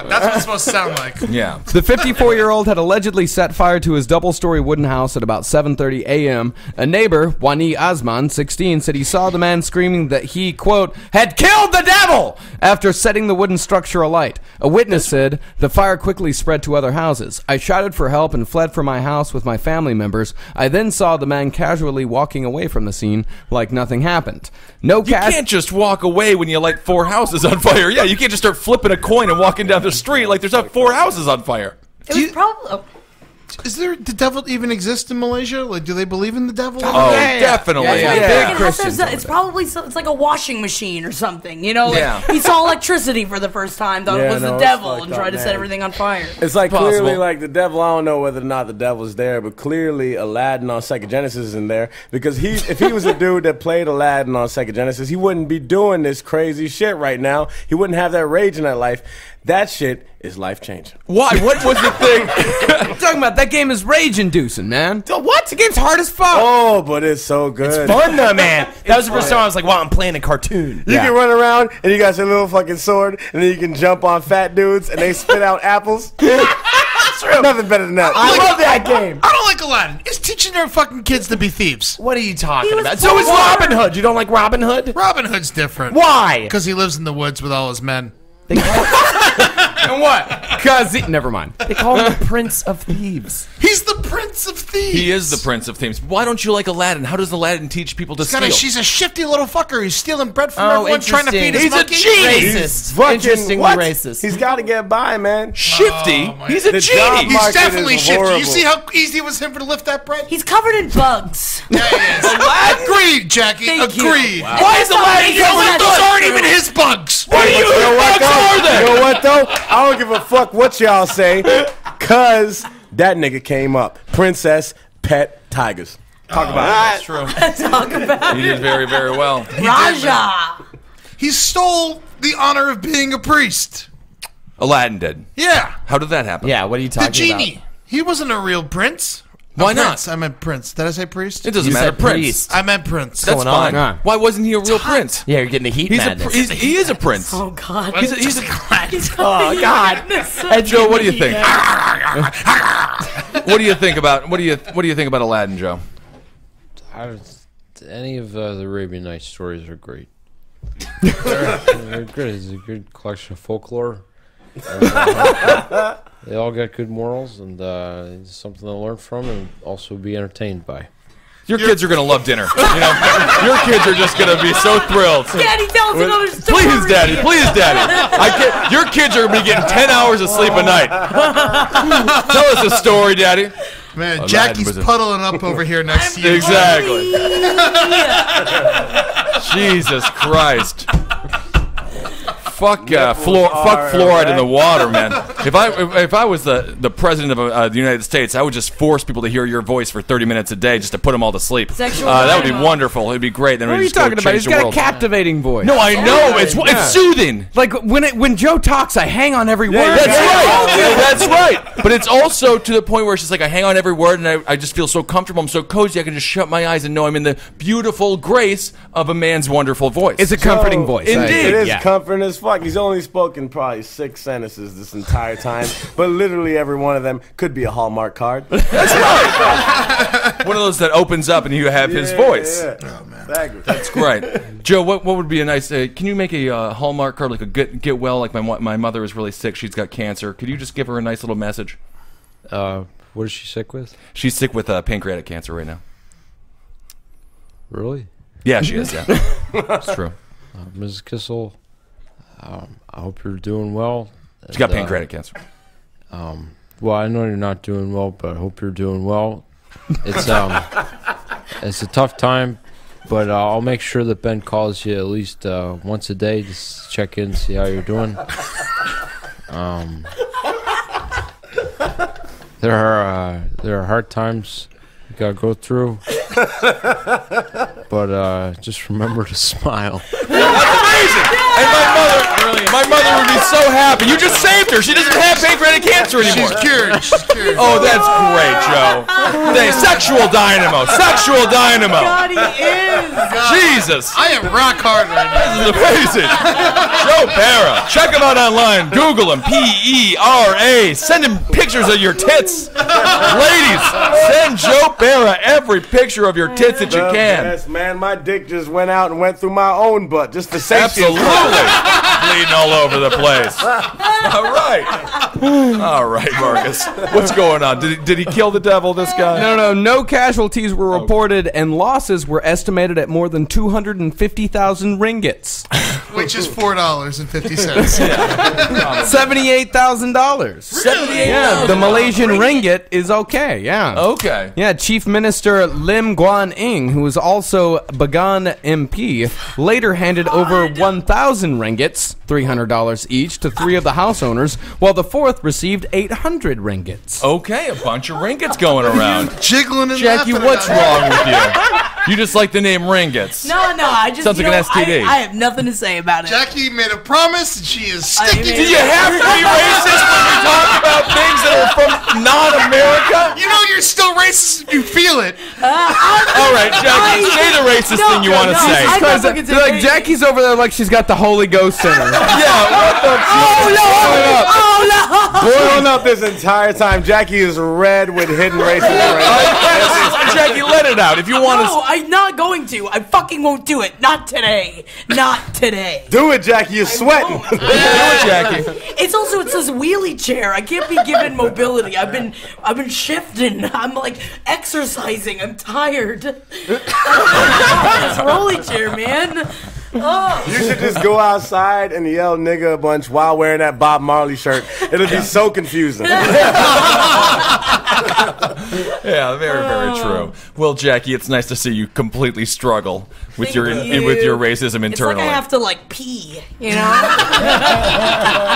that's what it's supposed to sound like. Yeah. The 54-year-old had allegedly set fire to his double-story wooden house at about 7:30 a.m. A neighbor, Wani Azman, 16, said he saw the man screaming that he, quote, had killed the devil after setting the wooden structure alight. A witness said the fire quickly spread to other houses. I shouted for help and fled from my house with my family members. I then saw the man casually walking away from the scene like nothing happened. You can't just walk away when you light 4 houses on fire. Yeah, you can't just start flipping a coin and walking down the street like there's not 4 houses on fire. It was probably. Is the devil even exist in Malaysia? Like, do they believe in the devil? Oh, definitely. Yeah. Big Christians. It's probably it's like a washing machine or something. He Yeah. saw electricity for the first time, thought it was the it's devil, fucked and up, tried to set man. everything on fire. It's like Possible. clearly like the devil. I don't know whether or not the devil's there, but clearly Aladdin on Sega Genesis is in there because if he was a dude that played Aladdin on Sega Genesis, he wouldn't be doing this crazy shit right now. He wouldn't have that rage in that life. That shit is life changing. Why? What was the thing? What are you talking about? That game is rage-inducing, man. What? The game's hard as fuck. Oh, but it's so good. It's fun though, man. That was the first time I was like, wow, I'm playing a cartoon. You can run around and you got your little fucking sword, and then you can jump on fat dudes and they spit out apples. That's true. Nothing better than that. I love that game. I don't like Aladdin. It's teaching their fucking kids to be thieves. What are you talking was about? So is Robin Hood. You don't like Robin Hood? Robin Hood's different. Why? Because he lives in the woods with all his men. And what? Cause never mind. They call him the Prince of Thieves. He's the Prince of Thieves. He is the Prince of Thieves. Why don't you like Aladdin? How does Aladdin teach people to steal? She's a shifty little fucker. He's stealing bread from Oh, everyone, trying to feed his He's a monkey. genius. Fucking Interestingly what? racist. He's got to get by, man. Shifty? He's a The job genius. market He's definitely is shifty. You horrible. see how easy it was him to lift that bread? He's covered in bugs. Yeah, he is. Agreed, Jackie. Thank you. Agreed. Wow. Why is Aladdin That's killing not- those aren't even his bugs? What are you? You know what, What are they? though? You know what, though? I don't give a fuck what y'all say, cause that nigga came up. Princess Pet Tigers. Talk about it. That's true. Talk about He did very, very well. Raja. he stole the honor of being a priest. Aladdin did. Yeah. How did that happen? Yeah, what are you talking The genie. He wasn't a real prince. Why not? Prince. I meant prince. Did I say priest? It doesn't matter. Prince. I meant prince. That's fine. Why wasn't he a real prince? Yeah, you're getting the heat madness. He is a prince. Oh God. He's a Oh God. Ed, Joe, what do you think? What do you think about Aladdin, Joe? Any of the Arabian Nights stories are great. They're good. It's a good collection of folklore. They all got good morals, and it's something to learn from and also be entertained by. Your kids are going to love dinner. You know, your kids are just going to be so thrilled. Daddy, tell us another story. Please, Daddy. Please, Daddy. Your kids are going to be getting 10 hours of sleep a night. Tell us a story, Daddy. Man, Aladdin Jackie's puddling up over here next to you. Exactly. Jesus Christ. Fuck fluoride in the water, man. If I was the president of the United States, I would just force people to hear your voice for 30 minutes a day just to put them all to sleep. That would be wonderful. It'd be great. Then what are you talking about? He's got a captivating voice. No, I know. It's soothing. Like when Joe talks, I hang on every word. That's right. That's right. But it's also to the point where it's just like I hang on every word, and I just feel so comfortable. I'm so cozy. I can just shut my eyes and know I'm in the beautiful grace of a man's wonderful voice. It's a comforting voice. Indeed. It is comforting as fuck. He's only spoken probably 6 sentences this entire time, but literally every one of them could be a Hallmark card. That's right. One of those that opens up and you have his voice. Yeah. Oh, man. That's great. Joe, what would be a nice... can you make a Hallmark card, like a get well, like my mother is really sick, she's got cancer. Could you just give her a nice little message? What is she sick with? She's sick with pancreatic cancer right now. Really? Yeah, she is, yeah. It's true. Mrs. Kissel, I hope you're doing well. She's got pancreatic cancer. Well, I know you're not doing well, but I hope you're doing well. It's it's a tough time, but I'll make sure that Ben calls you at least once a day to check in, see how you're doing. There are hard times you gotta go through, but just remember to smile. That's amazing. And my mother would be so happy. You just saved her. She doesn't have pancreatic cancer anymore. She's cured. She's cured. Oh, that's great, Joe. Sexual dynamo. Sexual dynamo. God, he is. Jesus. I am rock hard right now. This is amazing. Joe Parra. Check him out online. Google him. P-E-R-A. Send him pictures of your tits. Ladies, send Joe Parra every picture of your tits that you can. Yes, man. My dick just went out and went through my own butt just to say Absolutely. Bleeding all over the place. All right. All right, Marcus. What's going on? Did he kill the devil, this guy? No casualties were reported, and losses were estimated at more than 250,000 ringgits. Which is $4.50. $78,000. Yeah, the Malaysian ringgit is okay, yeah. Okay. Yeah, Chief Minister Lim Guan Eng, who is also Bagan MP, later handed over 1,000 ringgits, $300 each, to 3 of the house owners, while the 4th received 800 ringgits. Okay, a bunch of ringgits going around. Jiggling and Jackie, laughing what's about wrong with you? You just like the name ringgits. No, I just Sounds like an STD. I have nothing to say about it. Jackie made a promise and she is sticking Do you have to be racist when you talk about things that are from non-America? You know you're still racist if you feel it. All right, Jackie, say the racist thing you want to say. Like Jackie's over there like she's got the Holy Ghost in her. Yeah, what the Boiling up this entire time. Jackie is red with hidden racism right Jackie, let it out. If you want to... No, I'm not going to. I fucking won't do it. Not today. Not today. Do it, Jackie. You're sweating. Do it, Jackie. It's also, it says wheelie chair. I can't be given mobility. I've been shifting. I'm like exercising. I'm tired. This rolly chair, man. Oh. You should just go outside and yell nigga a bunch while wearing that Bob Marley shirt. It'll be so confusing. Yeah, very, very true. Well, Jackie, it's nice to see you completely struggle with your racism internally. It's like I have to pee, you know?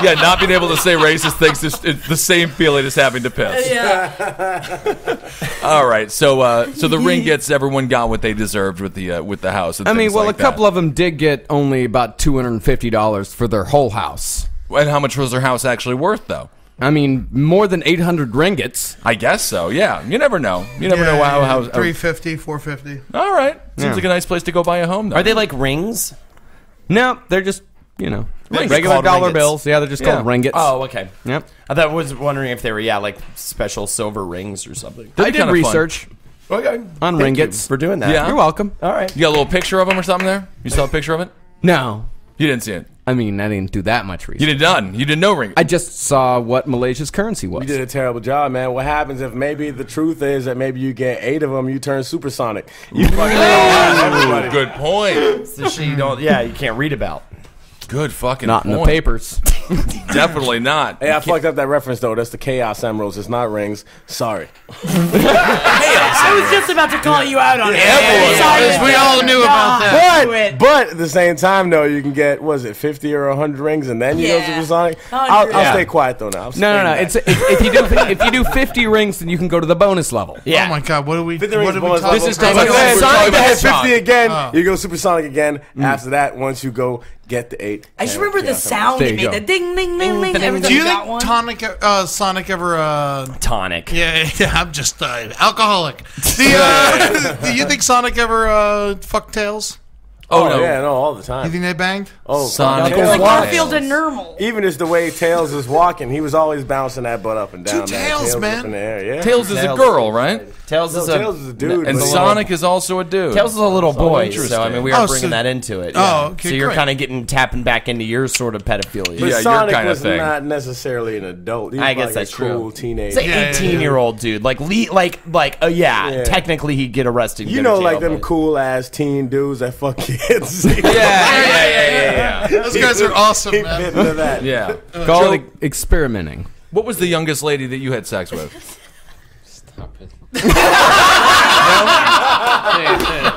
Yeah, not being able to say racist things is the same feeling as having to piss. Yeah. All right, so the ring everyone got what they deserved with the house. And a couple of them did get only about $250 for their whole house. And how much was their house actually worth, though? I mean, more than 800 ringgits. I guess so. Yeah, you never know. You never know how. 350, 450. All right, seems like a nice place to go buy a home. Though. Are they like rings? No, they're just regular called dollar ringgits. bills. Yeah, they're just called ringgits. Oh, okay. Yep. I was wondering if they were like special silver rings or something. I did research on ringgits. Thank you for doing that. Yeah. You're welcome. All right. You got a little picture of them or something there? You saw a picture of it? No. You didn't see it. I mean, I didn't do that much research. You did none. You did no ring. I just saw what Malaysia's currency was. You did a terrible job, man. What happens if maybe the truth is that maybe you get 8 of them, you turn supersonic? You fucking everybody. Good point. So you can't read about. Good fucking Not point. in the papers. Definitely not. Hey, I fucked up that reference, though. That's the Chaos Emeralds. It's not rings. Sorry. I was just about to call you out on it. We all knew about that. But at the same time, though, you can get, 50 or 100 rings, and then you go supersonic? I'll stay quiet, though, now. No. If you do 50 rings, then you can go to the bonus level. Yeah. Oh, my God. What are we talking about? This is talking about Sonic hit 50 again. You go supersonic again. After that, once you go get the 8. I just remember the sound it made. The ding, ding, ding, ding. Every time Do you got think one. Sonic ever... Tonic. Yeah, I'm just alcoholic. Do you think Sonic ever fucked Tails? Oh, no. Yeah, no, all the time. You think they banged? Oh, Sonic. Like Garfield and Normal. Even as the way Tails was walking, he was always bouncing that butt up and down. Tails, man. Up in the air. Yeah. Tails is a girl, right? Tails is a dude. And but Sonic is also a dude. Tails is a little boy, interesting. so I mean we are bringing that into it. Oh, okay, so you're great. kind of tapping back into your sort of pedophilia. But Yeah, Sonic your kind of was thing. not necessarily an adult. He was I guess like that's a cool true. teenager. It's an 18-year-old dude. Technically he'd get arrested. You know, like them cool ass teen dudes that fuck kids. Yeah. Those guys are awesome, He man. fit into that. Yeah. Call it experimenting. What was the youngest lady that you had sex with? Stop it.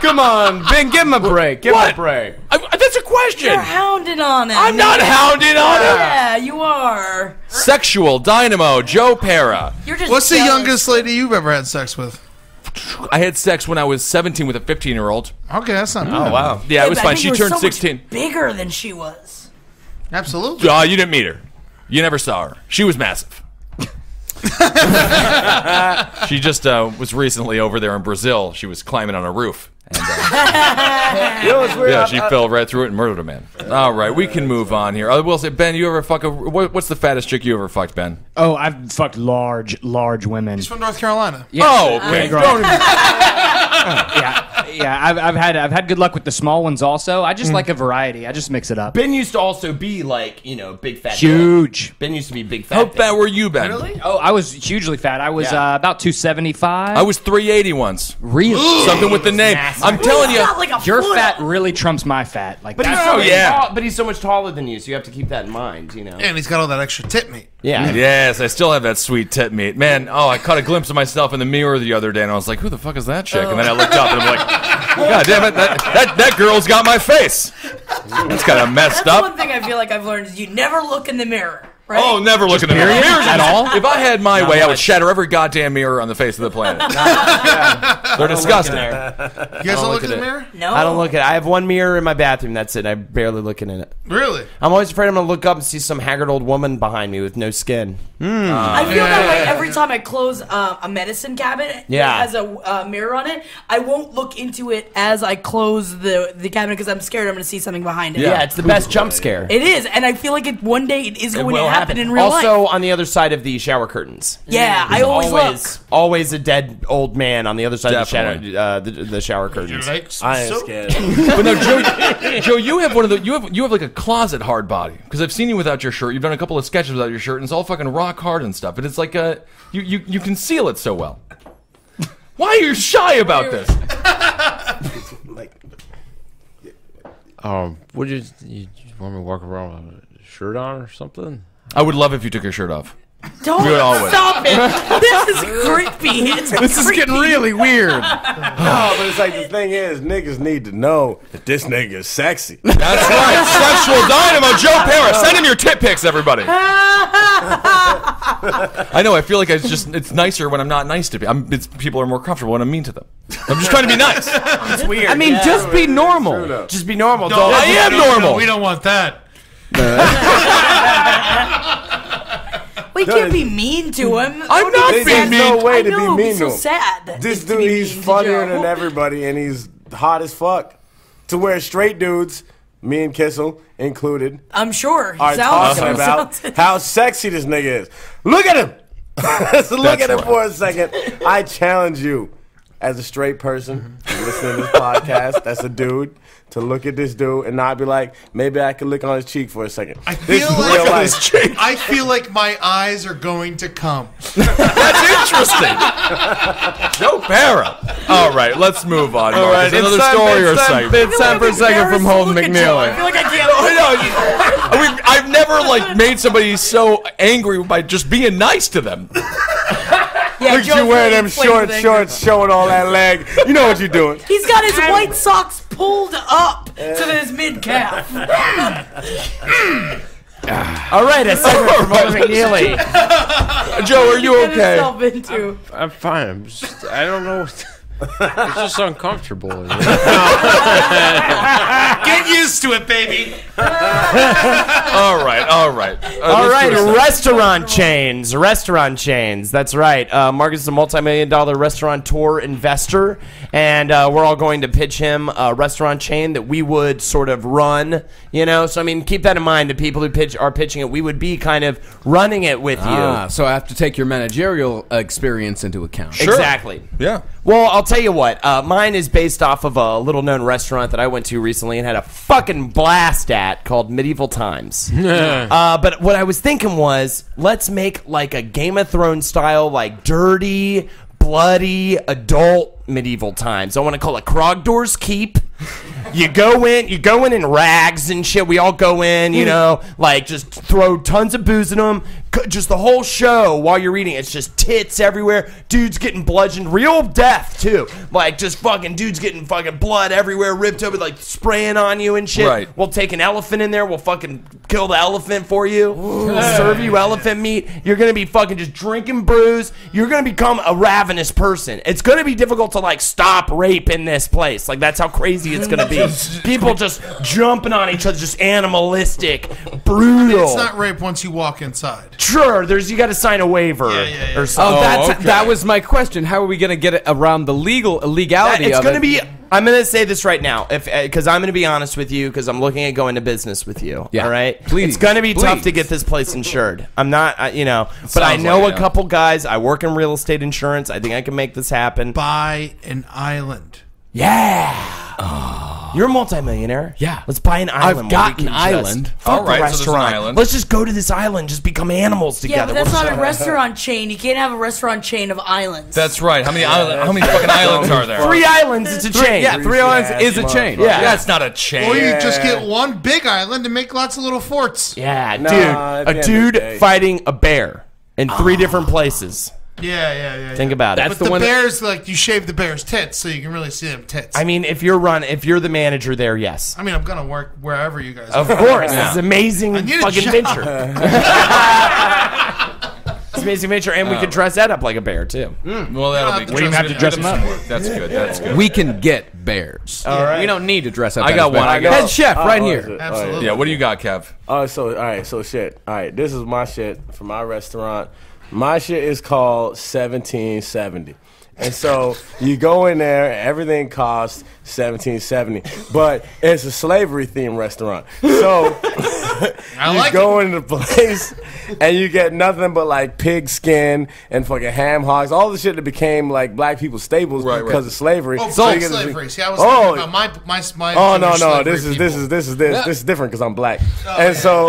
Come on, Ben, give him a break. Give him a break. That's a question. You're hounding on him. I'm not hounding on him. Yeah, you are. Sexual dynamo Joe Parra. You're just What's the jealous. youngest lady you've ever had sex with? I had sex when I was 17 with a 15-year-old. Okay, that's not bad. Oh wow. Yeah, it was I fine. think She you were turned so much 16. bigger than she was. Absolutely. You didn't meet her. You never saw her. She was massive. She just was recently over there in Brazil. She was climbing on a roof. And, You know what's weird? yeah, she fell right through it and murdered a man. All right, we can move on here. I will say, Ben, you ever fuck what's the fattest chick you ever fucked, Ben? Oh, I've fucked large women. He's from North Carolina. Yeah. Oh, okay. I've had good luck with the small ones also. I just like a variety. I just mix it up. Ben used to also be big fat. Huge. Dan. Ben used to be big fat. How Dan. fat were you, Ben? Really? Oh, I was hugely fat. I was about 275. I was 380 once. really Something with the name. massive. I'm telling you. Not like a your foot fat up. really trumps my fat. Like But he's, that's so yeah. tall, but he's so much taller than you, so you have to keep that in mind, you know. And he's got all that extra tip meat. Yeah. Yes, I still have that sweet tit meat. Man, I caught a glimpse of myself in the mirror the other day, and I was like, who the fuck is that chick? And then I looked up, and I'm like, God damn it, that girl's got my face. That's kind of messed That's up. one thing I feel like I've learned is you never look in the mirror. Right? Oh, never look in the mirror. Mirrors at all? If I had my way, I would shatter every goddamn mirror on the face of the planet. They're disgusting. You guys don't look in the mirror? No. I don't look at it. I have one mirror in my bathroom. That's it. I barely look in it. Really? I'm always afraid I'm going to look up and see some haggard old woman behind me with no skin. I feel that way every time I close a medicine cabinet Yeah. that has a mirror on it. I won't look into it as I close the cabinet because I'm scared I'm going to see something behind it. Yeah, it's the best jump scare. It is, and I feel like one day it is It going will to happen in real also, life. on the other side of the shower curtains. Yeah, I There's always look. always a dead old man on the other side Definitely. of the shower curtains. I ain't scared. But no, Joe, you have one of the you have like a closet hard body because I've seen you without your shirt. You've done a couple of sketches without your shirt, and it's all fucking rock hard and stuff. But it's like you conceal it so well. Why are you shy about this? Would you want me to walk around with a shirt on or something? I would love if you took your shirt off. Don't We would all win. stop it. This is creepy. This is getting really weird. No, but it's like the thing is, niggas need to know that this nigga is sexy. That's right. Sexual Dynamo, Joe Parra. Send him your tit pics, everybody. I know. I feel like it's nicer when I'm not nice to people. People are more comfortable when I'm mean to them. I'm just trying to be nice. It's weird. I mean, just be normal. Just be normal. No, I am normal. We don't want that. We can't be mean to him. I'm not There's being mean. no way to I know, be it'd mean be to so him. sad. This to dude, be he's mean to funnier Joe. than everybody, and he's hot as fuck. To where straight dudes, me and Kissel included, I'm sure. He are sounds, talking about sounds- how sexy this nigga is. Look at him. Let's look at him for a second. I challenge you, as a straight person listening to this podcast, that's a dude, to look at this dude and not be like, maybe I could lick on his cheek for a second. I This feel is like real life. I feel like my eyes are going to come. That's interesting. Joe Parra. All right, let's move on. All right, Another story or segment. It's time for a second from Holden Look at Joe. I McNeely. feel like I can't. I mean, I've never made somebody so angry by just being nice to them. Yeah, Look at Joe's you wearing really them inflamed short with anger. shorts, showing all that leg. You know what you're doing. He's got his white socks pulled up to his mid calf. All right, a segment from Holden McNeely. Joe, are you Get okay? himself into. I'm fine. I don't know. It's just uncomfortable. Get used to it, baby. All right. All right, restaurant chains. That's right. Marcus is a multi-million-dollar restaurateur investor, and we're all going to pitch him a restaurant chain that we would sort of run. So I mean, keep that in mind. The people who are pitching it, we would be kind of running it with you. So I have to take your managerial experience into account. Sure. Exactly. Yeah. Well, I'll tell you what. Mine is based off of a little-known restaurant that I went to recently and had a fucking blast at called Medieval Times. But what I was thinking was, let's make like a Game of Thrones style, like dirty, bloody, adult Medieval Times. I want to call it Krogdor's Keep. You go in rags and shit. We all go in, like just throw tons of booze in them. Just the whole show while you're eating. It's just tits everywhere. Dudes getting bludgeoned. Real death, too. Like just fucking dudes getting fucking blood everywhere, ripped open, like spraying on you and shit. Right. We'll take an elephant in there. We'll fucking kill the elephant for you. Serve you elephant meat. You're going to be fucking just drinking brews. You're going to become a ravenous person. It's going to be difficult to like stop rape in this place. Like that's how crazy it's going to be. People just jumping on each other, just animalistic, brutal. It's not rape once you walk inside. Sure, you got to sign a waiver Yeah. or something. That was my question. How are we going to get it around the legality It's of going to it? be. I'm going to say this right now, because I'm going to be honest with you, because I'm looking at going to business with you. Yeah. All right, Please, it's going to be tough please. to get this place insured. I'm not, but I Sounds know like a it. couple guys. I work in real estate insurance. I think I can make this happen. Buy an island. Yeah. You're a multimillionaire. Yeah. Let's buy an island. I've got where we an can just island. fuck All the right, so there's an restaurant. island. Let's just go to this island. Just become animals together. Yeah, but that's We'll not just- a restaurant chain. You can't have a restaurant chain of islands. That's right. How many fucking islands are there? 3 islands. It's a chain. Yeah, 3 islands is a chain. Yeah. That's not a chain. Or you just get one big island and make lots of little forts. Yeah, at the dude. end A of the dude day. fighting a bear in 3 different places. Yeah. Think about it. But the bears, like, you shave the bear's tits so you can really see them tits. I mean, if you're the manager there, yes. I mean, I'm going to work wherever you guys Of are. course. It's an amazing I need a fucking job. venture. It's an amazing venture, and we could dress that up like a bear, too. Well, that'll be. We don't have to dress them up. That's good. That's good. We can get bears. All right. We don't need to dress up. I as got one. bears. I got- Head chef right here. Absolutely. Yeah. What do you got, Kev? So shit. All right, this is my shit for my restaurant. My shit is called 1770. And so you go in there, everything costs $17.70, but it's a slavery themed restaurant. So you go into the place and you get nothing but like pig skin and fucking ham hocks, all the shit that became like black people's staples because of slavery. Oh, So black you get to slavery. See, I was Oh. thinking about my Oh Jewish no! slavery This is people. this is different because I'm black, and so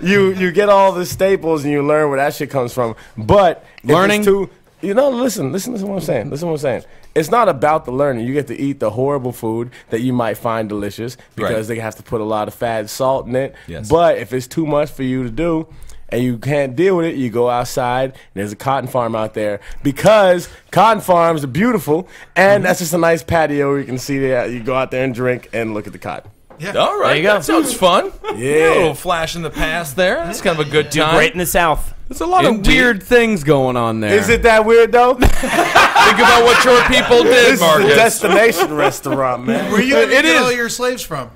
you get all the staples and you learn where that shit comes from. But if Learning? it's too, listen to what I'm saying. Listen to what I'm saying. It's not about the learning. You get to eat the horrible food that you might find delicious because Right. they have to put a lot of fat and salt in it. Yes. But if it's too much for you to do, and you can't deal with it, you go outside, and there's a cotton farm out there because cotton farms are beautiful, and that's just a nice patio where you can see that. You go out there and drink and look at the cotton. Yeah. All right, that sounds fun. Yeah, a little flash in the past there. That's kind of a good time. Great in the South. There's a lot of weird things going on there. Is it that weird though? Think about what your people did, This Marcus. is a destination restaurant, man. Where are you going to get all your slaves from?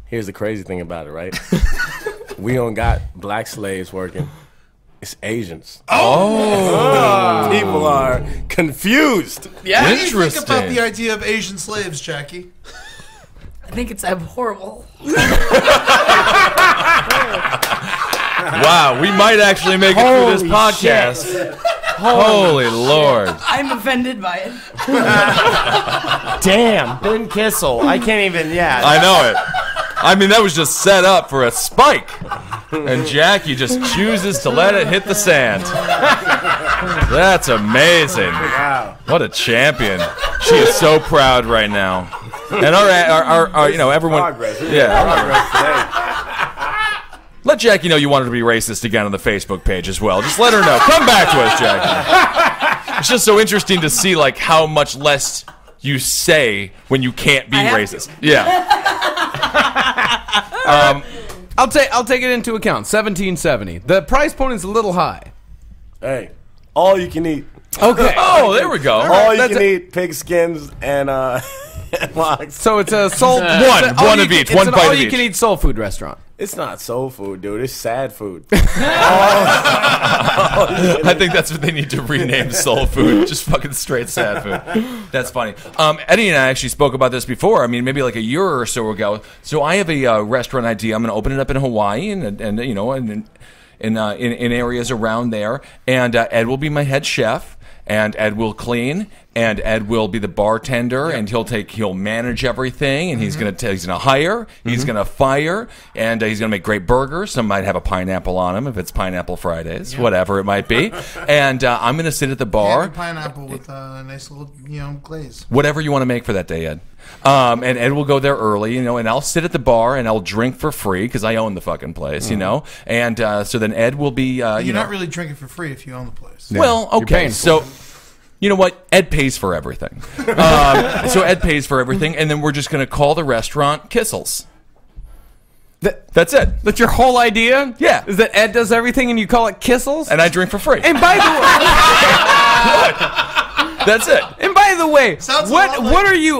Here's the crazy thing about it, right? We don't got black slaves working. It's Asians. Oh. People are confused. Yeah. What do you think about the idea of Asian slaves, Jackie? I think it's abhorrible. Wow, we might actually make it through this podcast. Holy Lord. I'm offended by it. Damn, Ben Kissel. I can't even, I know it. I mean, that was just set up for a spike. And Jackie just chooses to let it hit the sand. That's amazing. Wow. What a champion. She is so proud right now. And our everyone. Progress. Yeah. Progress today. Let Jackie know you want her to be racist again on the Facebook page as well. Just let her know. Come back to us, Jackie. It's just so interesting to see like how much less you say when you can't be racist. Yeah. I'll take it into account. 1770. The price point is a little high. Hey, all you can eat. Okay. Oh, there we go. All you can eat pig skins and logs. So it's a soul one of each. One bite of each. All you can eat soul food restaurant. It's not soul food, dude. It's sad food. I think that's what they need to rename soul food. Just fucking straight sad food. That's funny. Eddie and I actually spoke about this before. I mean, maybe like a year or so ago. So I have a restaurant idea. I'm going to open it up in Hawaii and you know, in areas around there. And Ed will be my head chef. And Ed will clean, and Ed will be the bartender, and he'll manage everything, and he's gonna hire, he's gonna fire, and he's gonna make great burgers. Some might have a pineapple on them if it's Pineapple Fridays, whatever it might be. And I'm gonna sit at the bar. Pineapple with a nice little glaze. Whatever you want to make for that day, Ed. And Ed will go there early, you know, and I'll sit at the bar and I'll drink for free because I own the fucking place, you know. And so then Ed will be, You're not really drinking for free if you own the place. Yeah. Well, okay, so you know what? Ed pays for everything. So Ed pays for everything, and then we're just going to call the restaurant Kissels. That's it. That's your whole idea? Yeah. Is that Ed does everything and you call it Kissels? And I drink for free. And by the way, that's it. And by the way,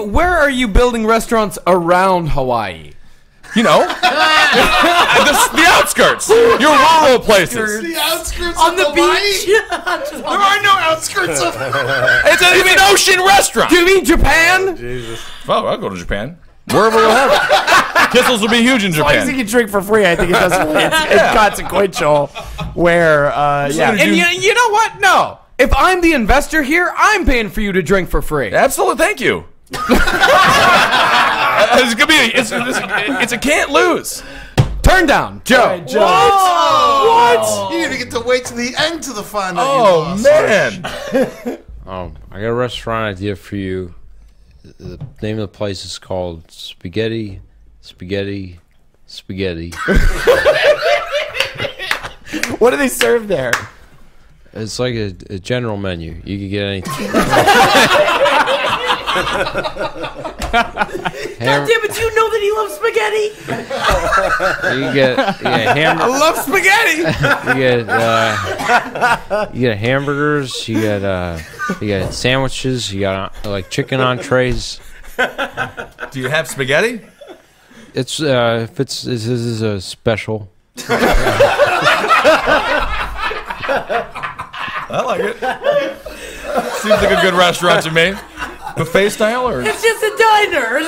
where are you building restaurants around Hawaii? You know, the outskirts, your rural places. The outskirts on of the Hawaii? beach. There are no outskirts of It's an ocean restaurant. Do you mean Japan? Jesus. Oh, I'll go to Japan. Wherever we'll have it. Kissels will be huge in Japan. As long as you can drink for free, I think it doesn't. It's consequential. Where, yeah. And you know what? No. If I'm the investor here, I'm paying for you to drink for free. Absolutely, thank you. It's gonna be. It's a can't lose. Turn down, Joe. Right, Joe. What? You didn't even get to wait to the end to the find out. Oh man. I got a restaurant idea for you. The name of the place is called Spaghetti. What do they serve there? It's like a general menu. You can get anything. God damn it, do you know that he loves spaghetti? You get hamburgers. I love spaghetti. You get hamburgers. You get sandwiches. You got like chicken entrees. Do you have spaghetti? It's this is a special. I like it. Seems like a good restaurant to me. Buffet style, or It's just a diner.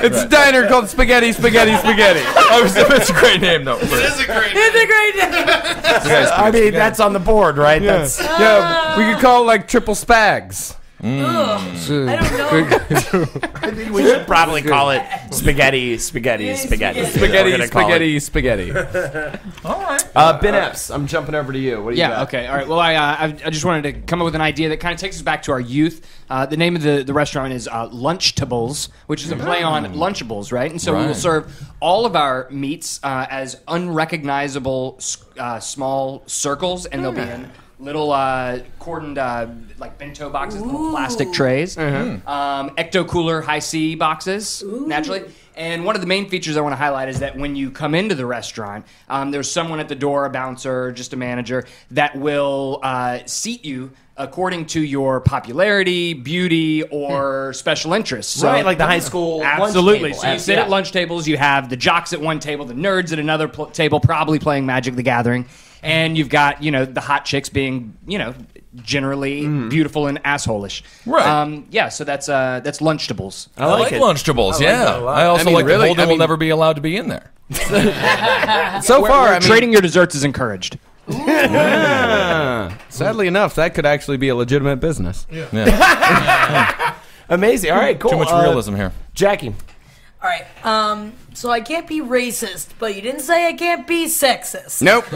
It's a diner called Spaghetti. Oh, it's a great name, though. It is a great It's a great name. I mean, that's on the board, right? Yeah. That's Yeah, we could call it like triple spags. I don't know. I think we should probably call it spaghetti. All right. Ben Epps, I'm jumping over to you. What do you got? Okay. All right. Well, I just wanted to come up with an idea that kind of takes us back to our youth. The name of the restaurant is Lunchables, which is a play on Lunchables, right? And so we will serve all of our meats as unrecognizable small circles, and they'll be in little cordoned like bento boxes, little plastic trays, ecto cooler high C boxes, naturally. And one of the main features I want to highlight is that when you come into the restaurant, there's someone at the door, a bouncer, just a manager, that will seat you according to your popularity, beauty, or special interests. So, Right, like the high school absolutely. lunch table. So you sit at lunch tables, you have the jocks at one table, the nerds at another table, probably playing Magic the Gathering. And you've got, the hot chicks being, generally beautiful and asshole-ish. Right. So that's Lunchables. I like Lunchables, I also like that Holden will never be allowed to be in there. So far, trading your desserts is encouraged. Sadly enough, that could actually be a legitimate business. Amazing. All right, cool. Too much realism here. Jackie. All right. So I can't be racist, but you didn't say I can't be sexist. Nope.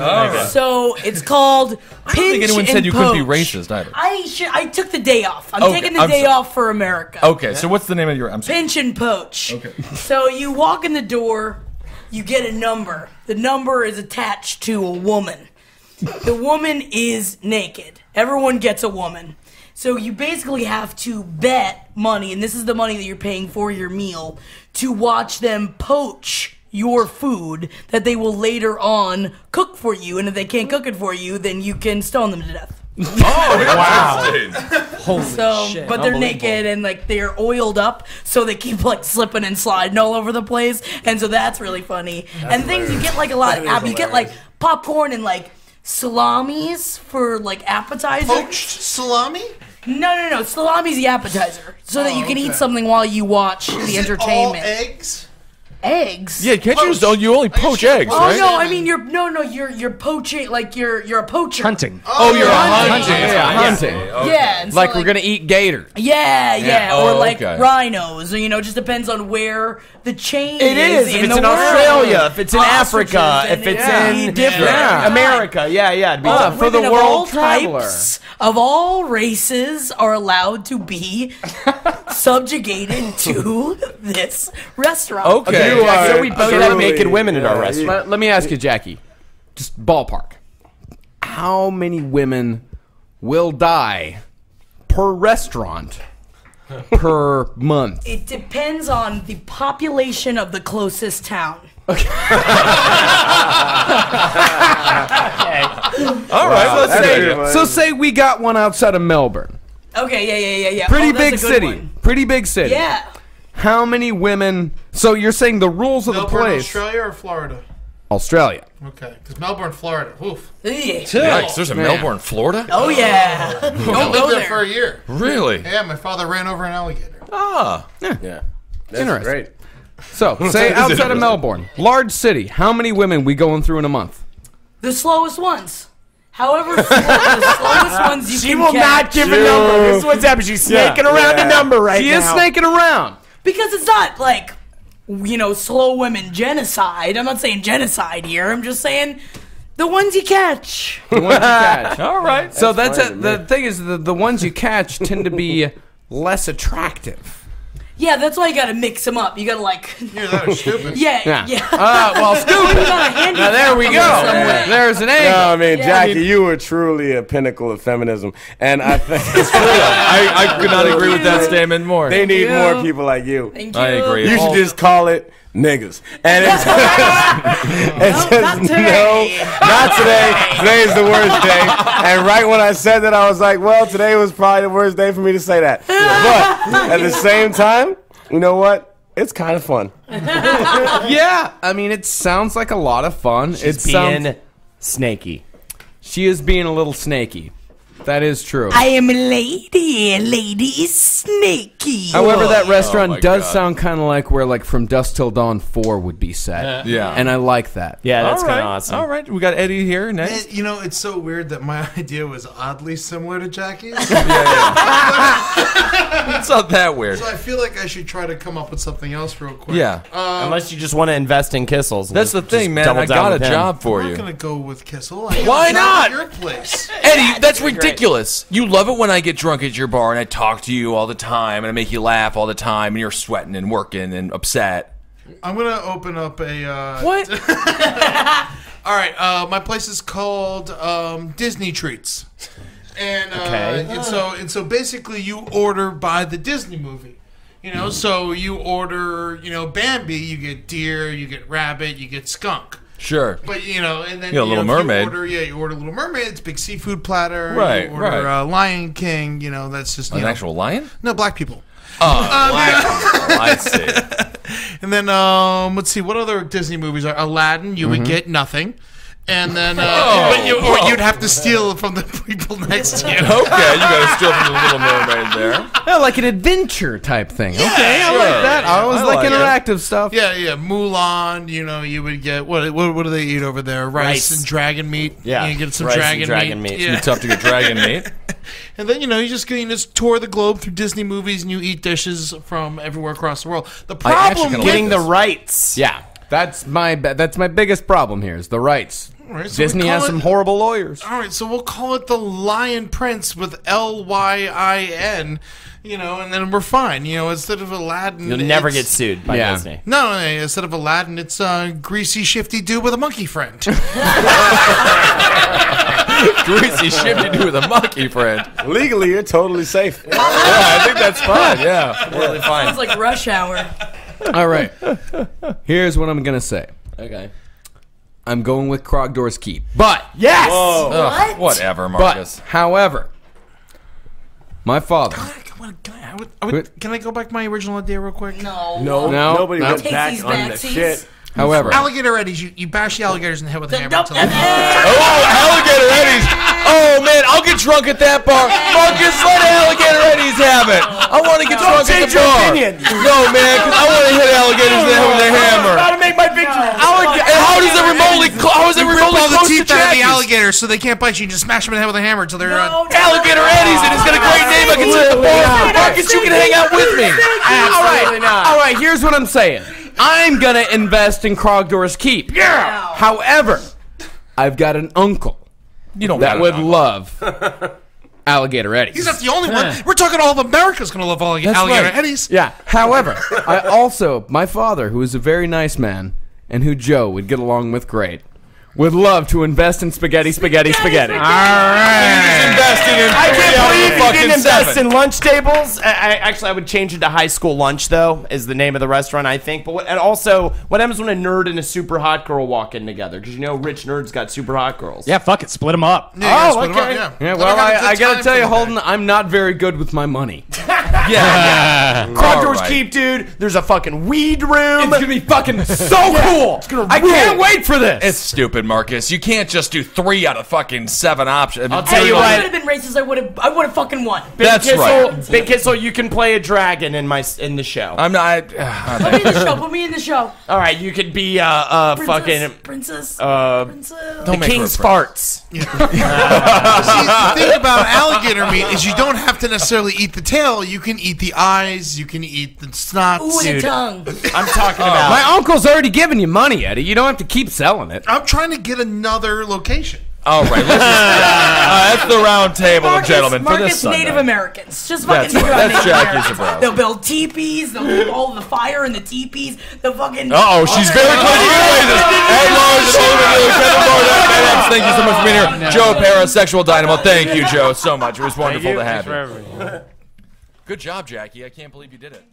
So it's called pinch I don't think anyone and said you couldn't be poach. racist either. I took the day off. I'm Okay, taking the I'm day so- off for America. Okay, so what's the name of your... I'm sorry. Pinch and poach. Okay. So you walk in the door, you get a number. The number is attached to a woman. The woman is naked. Everyone gets a woman. So you basically have to bet money, and this is the money that you're paying for your meal, to watch them poach your food that they will later on cook for you. And if they can't cook it for you, then you can stone them to death. Wow. Holy So, shit. but they're naked and like they're oiled up, so they keep like slipping and sliding all over the place, and so that's really funny. And things you get like a lot of you get like popcorn and like salamis for like appetizers. Poached salami? No. Salami's the appetizer, so that you can eat something while you watch the entertainment. All eggs? Eggs? Yeah, can't you just... You only poach eggs, Oh right? no! I mean, you're poaching. Like you're a poacher. Hunting. Oh, you're hunting. Hunting. Yeah, and so, Like we're gonna eat gator. Yeah, Oh, or like okay. rhinos, or just depends on where the chain It is. If in it's the in world. Australia, if it's in Africa, Ostriches, if it's and in it'd be different. America, it'd be different. For the Women of world all traveler. types, of all races, are allowed to be subjugated to this restaurant. Okay. So we both have naked women at our restaurant. Let me ask you, Jackie, just ballpark. How many women will die per restaurant per month? It depends on the population of the closest town. All right, So say we got one outside of Melbourne. Okay, yeah. Pretty Oh, that's big a good city. one. Pretty big city. Yeah. How many women? So you're saying the rules of the Melbourne, place? Australia or Florida? Australia. Okay, because Melbourne, Florida. Oof. Yikes, there's a Melbourne, Florida? Oh yeah. I Don't lived go there there. for a year. Really? Yeah, my father ran over an alligator. Ah. Yeah. That's Interesting. great. So say outside of Melbourne, large city. How many women we going through in a month? The slowest ones. However, the slowest ones you She can will catch. not give a number. This is what's happening. She's snaking around a number right She now. is snaking around. Because it's not like, slow women genocide. I'm not saying genocide here. I'm just saying the ones you catch. The ones you catch. All right. So the thing is, the ones you catch tend to be less attractive. Yeah, that's why you gotta mix them up. You gotta You're that stupid. yeah. Well, You Scoop. gotta handle Now there we them go. some way. There's an No, angle. I mean, Yeah. Jackie, you were truly a pinnacle of feminism, and I think I could not agree with that statement more. they need you. more people like you. Thank you. I agree. You should just call it niggas. And it's, not today. not today. Today's the worst day. And right when I said that, I was like, well, today was probably the worst day for me to say that. But at the same time, you know what? It's kind of fun. Yeah, I mean, it sounds like a lot of fun. She's It sounds. being snaky. She is being a little snaky. That is true. I am a lady. A lady is snaky. However, that restaurant my does God. sound kind of like where, like, From Dusk Till Dawn 4 would be set. Yeah. And I like that. Yeah, that's All kind right. of awesome. All right, we got Eddie here next. And, you know, it's so weird that my idea was oddly similar to Jackie's. It's not that weird. So I feel like I should try to come up with something else real quick. Yeah. Unless you just want to invest in Kissels. That's the thing, man. I got a job for I'm you. not going to go with Kissel. Why not? Your place. Eddie, that's ridiculous. You love it when I get drunk at your bar and I talk to you all the time and I make you laugh all the time and you're sweating and working and upset. I'm going to open up a... What? All right, my place is called Disney Treats. And, and so basically you order by the Disney movie. You know, so you order, Bambi, you get deer, you get rabbit, you get skunk. Sure. But, and then You got Little Mermaid. You order Little Mermaid, it's a big seafood platter. Right, You order right. Lion King, that's just, An actual lion? No, black people. Oh, I see. And then, let's see, what other Disney movies are? Aladdin, you would get nothing. And then, or you'd have to steal from the people next to you. Okay, you got to steal from the Little Mermaid there. Yeah, like an adventure type thing. Yeah, Okay, I sure. like that. I always like like it. interactive stuff. Yeah, Mulan, you would get, what do they eat over there? Rice and dragon meat. Yeah. You get some Rice and dragon, dragon meat. meat. Yeah. It's tough to get dragon meat. And then, you just tour the globe through Disney movies and you eat dishes from everywhere across the world. The actually problem kinda with Getting the rights. Yeah, that's my biggest problem here is the rights. All right, so we Disney call has it- some horrible lawyers. All right, so we'll call it the Lion Prince with Lyin, and then we're fine. Instead of Aladdin, You'll never it's- get sued by Yeah. Disney. No, instead of Aladdin, it's greasy, shifty dude with a monkey friend. Greasy shifty dude with a monkey friend. Legally, you're totally safe. Yeah, I think that's fine, yeah. Totally fine. Sounds like Rush Hour. All right. Here's what I'm going to say. Okay. I'm going with Krogdor's Keep. But, Yes! Ugh, whatever, Marcus. but, however, my father. Can I go back to my original idea real quick? No. No, No, nobody no. went Take back these on the backsies. shit. However, Alligator Eddie's, you bash the alligators in the head with a hammer. Nope. until they- Oh, Alligator Eddie's. Oh, man, I'll get drunk at that bar. Marcus, let Alligator Eddie's have it. I want to get drunk at the bar. No, man, because I want to hit alligators in the head with a hammer. Gotta make my victory. And how does it remotely Rip all the close to teeth out of the Jackie's? alligator so they can't bite you. You just smash them in the head with a hammer until they're... Alligator Eddie's, and it's got a great name. I can sit at the bar. Marcus, you can hang out with me. Absolutely not. all right, here's what I'm saying. I'm going to invest in Krogdor's Keep. Yeah. However, I've got an uncle You don't that got would it. love Alligator Eddie's. He's not the only one. We're talking all of America's going to love alligator right. Eddie's. Yeah. However, my father, who is a very nice man, and who Joe would get along with great, would love to invest in spaghetti. Investing in I can't believe you fucking didn't invest seven. in lunch tables. Actually, I would change it to high school lunch, though, is the name of the restaurant, I think. But and also, what happens when a nerd and a super hot girl walk in together? Because rich nerds got super hot girls. Yeah, fuck it, split them up. Yeah, Oh, split 'em up, okay. yeah. Yeah, Let well, them have a good I got time to tell for you, the day. Holden, I'm not very good with my money. Krogdor's right. Keep, dude. There's a fucking weed room. It's going to be fucking so cool. I can't wait for this. It's stupid, Marcus. You can't just do 3 out of fucking 7 options. I'll tell you If I what. would have been racist, I would have fucking won. That's Kissel, right. Ben Kissel, you can play a dragon in the show. I'm not. Put me in the show. Put me in the show. All right, you could be Princess. the King's farts. See, the thing about alligator meat is you don't have to necessarily eat the tail. You can eat the eyes. You can eat the snots. Ooh, and the tongue. I'm talking about. My uncle's already giving you money, Eddie. You don't have to keep selling it. I'm trying to get another location. All right, let's that's the Roundtable of Gentlemen for this Marcus Sunday. Native Americans. Just fucking That's think right. about That's Native Jackie Americans. Zebrowski. They'll build teepees. They'll do all the fire in the teepees. They'll fucking. Uh-oh, she's very close to getting away with this. Ed Larson, Holden McNeely, Kevin Barnett, Ben Kissel, thank you so much for being here. Joe Parra, Sexual Dynamo, thank you, Joe, so much. It was wonderful to have you. Good job, Jackie. I can't believe you did it.